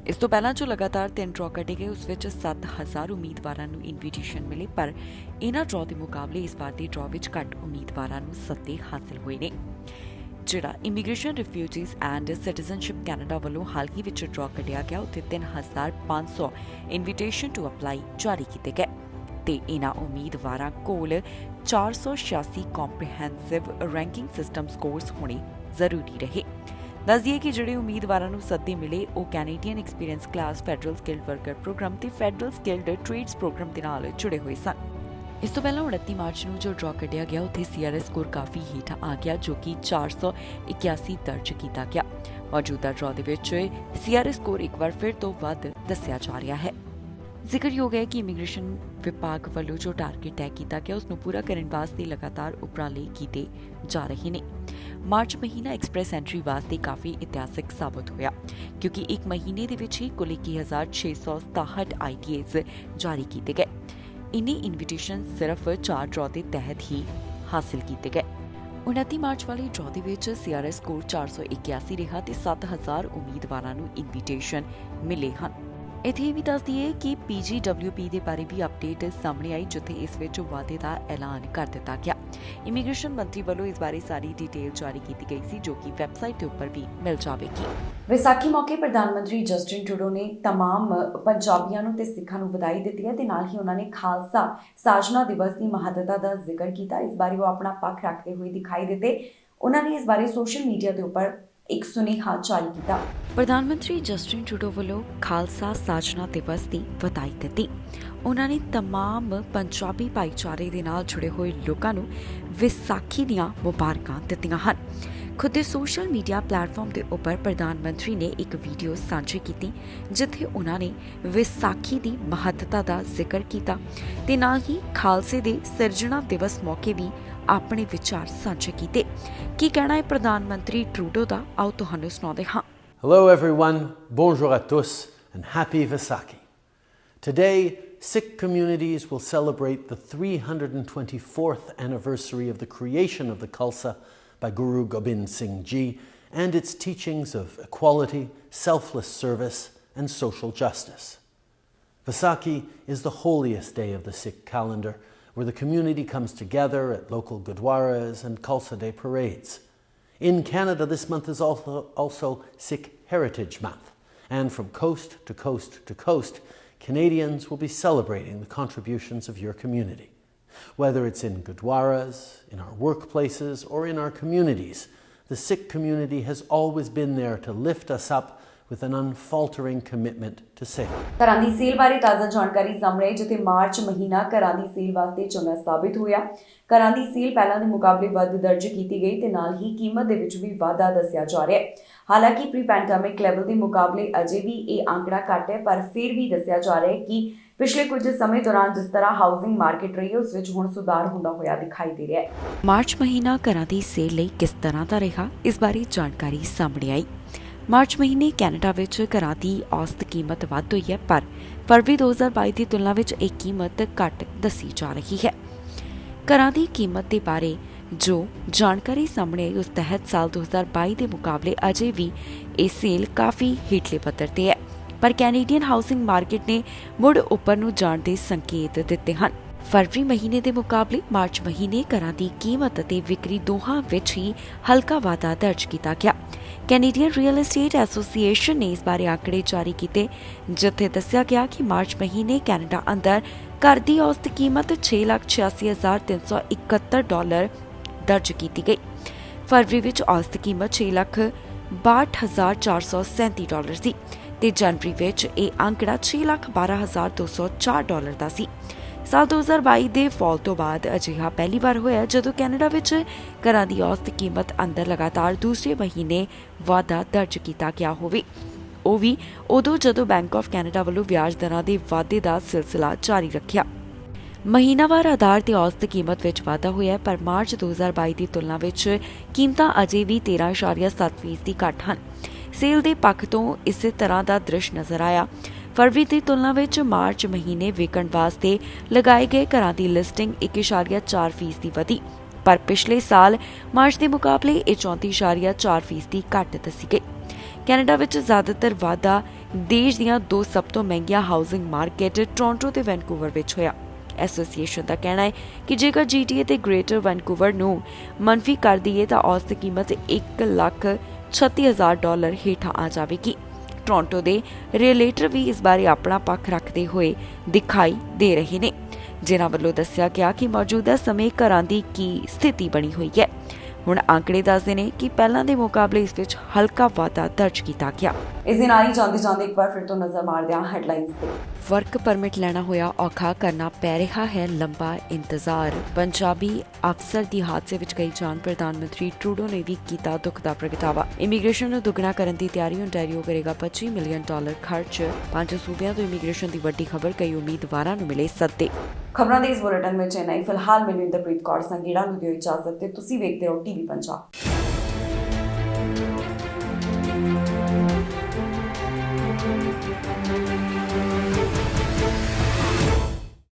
ਇਸ ਤੋਂ ਪਹਿਲਾਂ ਜੋ ਲਗਾਤਾਰ 3 ਡਰਾ ਕੱਢੇ ਗਏ, ਉਸ ਵਿੱਚ 7000 ਉਮੀਦਵਾਰਾਂ ਨੂੰ ਇਨਵੀਟੇਸ਼ਨ ਮਿਲੇ, ਪਰ ਇਹਨਾਂ ਡਰਾ ਦੇ ਮੁਕਾਬਲੇ ਇਸ ਵਾਰ ਦੇ ਡਰਾ ਵਿੱਚ ਘੱਟ ਉਮੀਦਵਾਰਾਂ ਨੂੰ ਸੱਦੇ ਹਾਸਿਲ ਹੋਏ ਨੇ। ਜਿਹੜਾ immigration, refugees and citizenship Canada ਵੱਲੋਂ ਹਾਲ ਹੀ ਵਿੱਚ ਡਰਾ ਕੱਢਿਆ ਗਿਆ, ਉੱਥੇ 3500 ਇਨਵੀਟੇਸ਼ਨ ਟੂ ਅਪਲਾਈ ਜਾਰੀ ਕੀਤੇ ਗਏ ਤੇ ਇਹਨਾਂ ਉਮੀਦਵਾਰਾਂ ਕੋਲ 486 ਕੰਪ੍ਰੀਹੈਂਸਿਵ ਰੈਂਕਿੰਗ ਸਿਸਟਮ ਸਕੋਰਸ ਹੋਣੇ ਜ਼ਰੂਰੀ ਰਹੇ। ਦੱਸ ਦਈਏ ਕਿ ਜਿਹੜੇ ਉਮੀਦਵਾਰਾਂ ਨੂੰ ਸੱਦੇ ਮਿਲੇ ਉਹ Canadian experience class, federal skilled worker program ਤੇ ਫੈਡਰਲ ਸਕਿਲਡ ਟ੍ਰੇਡਸ ਪ੍ਰੋਗਰਾਮ ਦੇ ਨਾਲ ਜੁੜੇ ਹੋਏ ਸਨ। ਇਸ ਤੋਂ ਪਹਿਲਾਂ 29 ਮਾਰਚ ਨੂੰ ਜੋ ਡਰਾ ਕੱਢਿਆ ਗਿਆ, ਉੱਥੇ CRS ਸਕੋਰ ਕਾਫੀ ਹੇਠਾਂ ਆ ਗਿਆ, ਜੋ ਕਿ 481 ਦਰਜ ਕੀਤਾ ਗਿਆ। ਮੌਜੂਦਾ ਡਰਾ ਦੇ ਵਿੱਚ CRS ਸਕੋਰ ਇੱਕ ਵਾਰ ਫਿਰ ਤੋਂ ਵੱਧ ਦੱਸਿਆ ਜਾ ਰਿਹਾ ਹੈ। ਜ਼ਿਕਰਯੋਗ ਹੈ ਕਿ ਇਮੀਗ੍ਰੇਸ਼ਨ ਵਿਭਾਗ ਵੱਲੋਂ ਜੋ ਟਾਰਗੇਟ ਤੈਅ ਕੀਤਾ ਗਿਆ, ਉਸ ਨੂੰ ਪੂਰਾ ਕਰਨ ਵਾਸਤੇ ਲਗਾਤਾਰ ਉਪਰਾਲੇ ਕੀਤੇ ਜਾ ਰਹੇ ਨੇ। ਮਾਰਚ ਮਹੀਨਾ ਐਕਸਪ੍ਰੈਸ ਐਂਟਰੀ ਵਾਸਤੇ ਕਾਫੀ ਇਤਿਹਾਸਕ ਸਾਬਤ ਹੋਇਆ, ਕਿਉਂਕਿ ਇੱਕ ਮਹੀਨੇ ਦੇ ਵਿੱਚ ਹੀ ਕੁੱਲ 21667 ITAs ਜਾਰੀ ਕੀਤੇ ਗਏ। ਇਨੀ ਇਨਵੀਟੇਸ਼ਨ ਸਿਰਫ 4 ਡਰਾ ਦੇ ਤਹਿਤ ਹੀ ਹਾਸਿਲ ਕੀਤੇ ਗਏ। 29 ਮਾਰਚ ਵਾਲੀ ਡਰਾ ਦੇ ਵਿੱਚ CRS ਸਕੋਰ 481 ਰਿਹਾ ਤੇ 7000 ਉਮੀਦਵਾਰਾਂ ਨੂੰ ਇਨਵੀਟੇਸ਼ਨ ਮਿਲੇ ਹਨ। ਇੱਥੇ ਵੀ ਦੱਸ ਦਈਏ ਕਿ PGWP ਦੇ ਬਾਰੇ ਵੀ ਅਪਡੇਟ ਸਾਹਮਣੇ ਆਈ, ਜਿੱਥੇ ਇਸ ਵਿੱਚ ਵਾਅਦੇ ਦਾ ਐਲਾਨ ਕਰ ਦਿੱਤਾ ਗਿਆ। ਇਮੀਗ੍ਰੇਸ਼ਨ ਮੰਤਰੀ ਵੱਲੋਂ ਇਸ ਬਾਰੇ ਸਾਰੀ ਡਿਟੇਲ ਜਾਰੀ ਕੀਤੀ ਗਈ ਸੀ, ਜੋ ਕਿ ਵੈਬਸਾਈਟ ਦੇ ਉੱਪਰ ਵੀ ਮਿਲ ਜਾਵੇਗੀ। ਵਿਸਾਖੀ ਮੌਕੇ ਪ੍ਰਧਾਨ ਮੰਤਰੀ ਜਸਟਿਨ ਟਰੂਡੋ ਨੇ तमाम ਪੰਜਾਬੀਆਂ ਨੂੰ ਤੇ ਸਿੱਖਾਂ ਨੂੰ ਵਧਾਈ ਦਿੱਤੀ ਹੈ ਤੇ ਨਾਲ ਹੀ ਉਹਨਾਂ ਨੇ ਖਾਲਸਾ ਸਾਜਨਾ ਦਿਵਸ ਦੀ ਮਹੱਤਤਾ ਦਾ ਜ਼ਿਕਰ ਕੀਤਾ। ਇਸ ਬਾਰੇ ਉਹ ਆਪਣਾ ਪੱਖ ਰੱਖਦੇ ਹੋਏ ਦਿਖਾਈ ਦਿੱਤੇ। ਉਹਨਾਂ ਨੇ ਇਸ ਬਾਰੇ ਸੋਸ਼ਲ ਮੀਡੀਆ ਦੇ ਉੱਪਰ ਇੱਕ ਸੁਨੇਹਾ ਜਾਰੀ ਕੀਤਾ। ਪ੍ਰਧਾਨ ਮੰਤਰੀ ਜਸਟਿਨ ਟਰੂਡੋ ਵੱਲੋਂ ਖਾਲਸਾ ਸਾਜਨਾ ਦਿਵਸ ਦੀ ਵਧਾਈ ਦਿੱਤੀ। ਉਹਨਾਂ ਨੇ तमाम ਪੰਜਾਬੀ ਭਾਈਚਾਰੇ ਦੇ ਨਾਲ ਜੁੜੇ ਹੋਏ ਲੋਕਾਂ ਨੂੰ ਵਿਸਾਖੀ ਦੀਆਂ ਮੁਬਾਰਕਾਂ ਦਿੱਤੀਆਂ ਹਨ। ਖੁਦ ਦੇ ਸੋਸ਼ਲ ਮੀਡੀਆ ਪਲੇਟਫਾਰਮ ਦੇ ਉੱਪਰ ਪ੍ਰਧਾਨ ਮੰਤਰੀ ਨੇ ਇੱਕ ਵੀਡੀਓ ਸਾਂਝੀ ਕੀਤੀ, ਜਿੱਥੇ ਉਹਨਾਂ ਨੇ ਵਿਸਾਖੀ ਦੀ ਮਹੱਤਤਾ ਦਾ ਜ਼ਿਕਰ ਕੀਤਾ ਤੇ ਨਾਲ ਹੀ ਖਾਲਸੇ ਦੇ ਸਿਰਜਣਾ ਦਿਵਸ ਮੌਕੇ ਵੀ ਆਪਣੇ ਵਿਚਾਰ ਸਾਂਝੇ ਕੀਤੇ। ਕੀ ਕਹਿਣਾ ਹੈ ਪ੍ਰਧਾਨ ਮੰਤਰੀ ਟਰੂਡੋ ਦਾ, ਆਓ ਤੁਹਾਨੂੰ ਸੁਣਾਉਂਦੇ ਹਾਂ। Hello everyone, bonjour à tous and happy Vaisakhi. Today, Sikh communities will celebrate the 324th anniversary of the creation of the Khalsa by Guru Gobind Singh Ji and its teachings of equality, selfless service and social justice. Vaisakhi is the holiest day of the Sikh calendar, where the community comes together at local gurdwaras and Khalsa Day parades. In Canada, this month is also Sikh Heritage Month, and from coast to coast to coast, Canadians will be celebrating the contributions of your community. Whether it's in gurdwaras, in our workplaces, or in our communities, the Sikh community has always been there to lift us up with an unfaltering commitment to safety. ਘਰਾਂ ਦੀ sale ਬਾਰੇ ਤਾਜ਼ਾ ਜਾਣਕਾਰੀ ਸਾਹਮਣੇ ਆਈ, ਜਿੱਥੇ March ਮਹੀਨਾ ਘਰਾਂ ਦੀ sale ਵਾਸਤੇ ਚੰਗਾ ਸਾਬਿਤ ਹੋਇਆ। ਘਰਾਂ ਦੀ ਸੇਲ ਪਹਿਲਾਂ ਦੇ ਮੁਕਾਬਲੇ ਵੱਧ ਦਰਜ ਕੀਤੀ ਗਈ ਤੇ ਨਾਲ ਹੀ ਕੀਮਤ ਦੇ ਵਿੱਚ ਵੀ ਵਾਧਾ ਦੱਸਿਆ ਜਾ ਰਿਹਾ ਹੈ। ਹਾਲਾਂਕਿ ਪ੍ਰੀ ਪੈਂਡੈਮਿਕ ਲੈਵਲ ਦੇ ਮੁਕਾਬਲੇ ਅਜੇ ਵੀ ਇਹ ਆંકੜਾ ਘੱਟ ਹੈ, ਪਰ ਫਿਰ ਵੀ ਦੱਸਿਆ ਜਾ ਰਿਹਾ ਹੈ ਕਿ ਪਿਛਲੇ ਕੁਝ ਸਮੇਂ ਦੌਰਾਨ ਜਿਸ ਤਰ੍ਹਾਂ ਹਾਊਸਿੰਗ ਮਾਰਕੀਟ ਰਹੀ ਹੈ ਉਸ ਵਿੱਚ ਹੁਣ ਸੁਧਾਰ ਹੁੰਦਾ ਹੋਇਆ ਦਿਖਾਈ ਦੇ ਰਿਹਾ ਹੈ। ਮਾਰਚ ਮਹੀਨਾ ਘਰਾਂ ਦੀ ਸੇਲ ਲਈ ਕਿਸ ਤਰ੍ਹਾਂ ਦਾ ਰਿਹਾ, ਇਸ ਬਾਰੇ ਜਾਣਕਾਰੀ ਸਾਹਮਣੇ ਆਈ। ਮਾਰਚ ਮਹੀਨੇ ਕੈਨੇਡਾ ਵਿੱਚ ਘਰਾਂ ਦੀ ਔਸਤ ਕੀਮਤ ਵੱਧ ਹੋਈ ਹੈ, ਪਰ ਫਰਵਰੀ 2022 ਦੀ ਤੁਲਨਾ ਵਿੱਚ ਇਹ ਕੀਮਤ ਘੱਟ ਦੱਸੀ ਜਾ ਰਹੀ ਹੈ। ਘਰਾਂ ਦੀ ਕੀਮਤ ਦੇ ਬਾਰੇ ਜੋ ਜਾਣਕਾਰੀ ਸਾਹਮਣੇ ਆਈ, ਉਸ ਤਹਿਤ ਸਾਲ 2022 ਦੇ ਮੁਕਾਬਲੇ ਅਜੇ ਵੀ ਇਹ ਸੇਲ ਕਾਫੀ ਹੇਠਲੇ ਪੱਧਰ ਤੇ ਹੈ, ਪਰ ਕੈਨੇਡੀਅਨ ਹਾਊਸਿੰਗ ਮਾਰਕੀਟ ਨੇ ਮੁੜ ਉੱਪਰ ਨੂੰ ਜਾਣ ਦੇ ਸੰਕੇਤ ਦਿੱਤੇ ਹਨ। ਫਰਵਰੀ ਮਹੀਨੇ ਦੇ ਮੁਕਾਬਲੇ ਮਾਰਚ ਮਹੀਨੇ ਘਰਾਂ ਦੀ ਕੀਮਤ ਅਤੇ ਵਿਕਰੀ ਦੋਹਾਂ ਵਿੱਚ ਹੀ ਹਲਕਾ ਵਾਧਾ ਦਰਜ ਕੀਤਾ ਗਿਆ। ਕੈਨੇਡੀਅਨ ਰੀਅਲ ਏਸਟੇਟ ਐਸੋਸੀਏਸ਼ਨ ਨੇ ਇਸ ਬਾਰੇ ਆંકੜੇ ਜਾਰੀ ਕੀਤੇ, ਜਿੱਥੇ ਦੱਸਿਆ ਗਿਆ ਕਿ ਮਾਰਚ ਮਹੀਨੇ ਕੈਨੇਡਾ ਅੰਦਰ ਘਰ ਦੀ ਔਸਤ ਕੀਮਤ $6,86,371 ਦਰਜ ਕੀਤੀ ਗਈ। ਫਰਵਰੀ ਵਿੱਚ ਔਸਤ ਕੀਮਤ $6,62,437 ਸੀ ਤੇ ਜਨਵਰੀ ਵਿੱਚ ਇਹ ਆંકੜਾ $6,12,204 ਦਾ ਸੀ। ਸਾਲ 2022 ਦੇ ਫਾਲ ਤੋਂ ਬਾਅਦ ਅਜਿਹਾ ਪਹਿਲੀ ਵਾਰ ਹੋਇਆ ਜਦੋਂ ਕੈਨੇਡਾ ਵਿੱਚ ਘਰਾਂ ਦੀ ਔਸਤ ਕੀਮਤ ਅੰਦਰ ਲਗਾਤਾਰ ਦੂਸਰੇ ਮਹੀਨੇ ਵਾਧਾ ਦਰਜ ਕੀਤਾ ਗਿਆ ਹੋਵੇ, ਉਹ ਵੀ ਉਦੋਂ ਜਦੋਂ ਬੈਂਕ ਆਫ ਕੈਨੇਡਾ ਵੱਲੋਂ ਵਿਆਜ ਦਰਾਂ ਦੇ ਵਾਧੇ ਦਾ ਸਿਲਸਿਲਾ ਜਾਰੀ ਰੱਖਿਆ। ਮਹੀਨਾਵਾਰ ਆਧਾਰ ਤੇ ਔਸਤ ਕੀਮਤ ਵਿੱਚ ਵਾਧਾ ਹੋਇਆ, ਪਰ ਮਾਰਚ 2022 ਦੀ ਤੁਲਨਾ ਵਿੱਚ ਕੀਮਤਾਂ ਅਜੇ ਵੀ 13.7% ਘੱਟ ਹਨ। ਸੇਲ ਦੇ ਪੱਖ ਤੋਂ ਇਸੇ ਤਰ੍ਹਾਂ ਦਾ ਦ੍ਰਿਸ਼ ਨਜ਼ਰ ਆਇਆ। ਫਰਵਰੀ ਦੀ ਤੁਲਨਾ ਵਿੱਚ ਮਾਰਚ ਮਹੀਨੇ ਵਿਕਣ ਵਾਸਤੇ ਲਗਾਏ ਗਏ ਘਰਾਂ ਦੀ ਲਿਸਟਿੰਗ 1.4% ਵਧੀ, ਪਰ ਪਿਛਲੇ ਸਾਲ ਮਾਰਚ ਦੇ ਮੁਕਾਬਲੇ ਇਹ 34.4% ਘੱਟ ਦੱਸੀ ਗਈ। ਕੈਨੇਡਾ ਵਿੱਚ ਜ਼ਿਆਦਾਤਰ ਵਾਧਾ ਦੇਸ਼ ਦੀਆਂ ਦੋ ਸਭ ਤੋਂ ਮਹਿੰਗੀਆਂ ਹਾਊਸਿੰਗ ਮਾਰਕੀਟ ਟੋਰਾਂਟੋ ਤੇ ਵੈਨਕੂਵਰ ਵਿੱਚ ਹੋਇਆ। ਐਸੋਸੀਏਸ਼ਨ ਦਾ ਕਹਿਣਾ ਹੈ ਕਿ ਜੇਕਰ GTA ਤੇ ਗ੍ਰੇਟਰ ਵੈਨਕੂਵਰ ਨੂੰ ਮੰਨਫੀ ਕਰ ਦਈਏ ਤਾਂ ਔਸਤ ਕੀਮਤ $1,36,000 ਹੇਠਾਂ ਆ ਜਾਵੇਗੀ। ਟੋਰਾਂਟੋ ਦੇ ਰੀਅਲੇਟਰ ਵੀ ਇਸ ਬਾਰੇ ਆਪਣਾ ਪੱਖ ਰੱਖਦੇ ਹੋਏ ਦਿਖਾਈ ਦੇ ਰਹੇ ਨੇ, ਜਿਨ੍ਹਾਂ ਵੱਲੋਂ ਦੱਸਿਆ ਗਿਆ ਕਿ ਮੌਜੂਦਾ ਸਮੇਂ ਘਰਾਂ ਦੀ ਕੀ ਸਥਿਤੀ ਬਣੀ ਹੋਈ ਹੈ। ਹੁਣ ਆંકੜੇ ਦੱਸਦੇ ਨੇ ਕਿ ਪਹਿਲਾਂ ਦੇ ਮੁਕਾਬਲੇ ਇਸ ਵਿੱਚ ਹਲਕਾ ਵਾਧਾ ਦਰਜ ਕੀਤਾ ਗਿਆ। ਇਸ ਦੇ ਨਾਲ ਹੀ ਜਾਂਦੇ ਇੱਕ ਵਾਰ ਫਿਰ ਤੋਂ ਨਜ਼ਰ ਮਾਰਦੇ ਹਾਂ ਹੈਡਲਾਈਨਸ ਤੇ। ਵਰਕ ਪਰਮਿਟ ਲੈਣਾ ਹੋਇਆ ਔਖਾ, ਕਰਨਾ ਪੈ ਰਿਹਾ ਹੈ ਲੰਬਾ ਇੰਤਜ਼ਾਰ। ਪੰਜਾਬੀ ਅਫਸਰ ਦੀ ਹਾਦਸੇ ਵਿੱਚ ਗਈ ਜਾਨ, ਪ੍ਰਧਾਨ ਮੰਤਰੀ ਟਰੂਡੋ ਨੇ ਵੀ ਕੀਤਾ ਦੁੱਖ ਦਾ ਪ੍ਰਗਟਾਵਾ। ਇਮੀਗ੍ਰੇਸ਼ਨ ਨੂੰ ਦੁੱਗਣਾ ਕਰਨ ਦੀ ਤਿਆਰੀ, ਓਨਟਾਰੀਓ ਕਰੇਗਾ $25 ਮਿਲੀਅਨ ਖਰਚ। 5 ਸੂਬਿਆਂ ਤੋਂ ਇਮੀਗ੍ਰੇਸ਼ਨ ਦੀ ਵੱਡੀ ਖਬਰ, ਕਈ ਉਮੀਦਵਾਰਾਂ ਨੂੰ ਮਿਲੇ ਸੱਦੇ। ਖਬਰਾਂ ਦੇ ਇਸ ਬੁਲੇਟਿਨ ਵਿੱਚ ਇੰਨਾ ਹੀ। ਫਿਲਹਾਲ ਮੈਨੂੰ ਇੰਦਰਪ੍ਰੀਤ ਕੌਰ ਸੰਗੀੜਾ ਨੂੰ ਦਿਓ ਇਜਾਜ਼ਤ ਤੇ ਤੁਸੀਂ ਵੇਖਦੇ ਰਹੋ TV ਪੰਜਾਬ।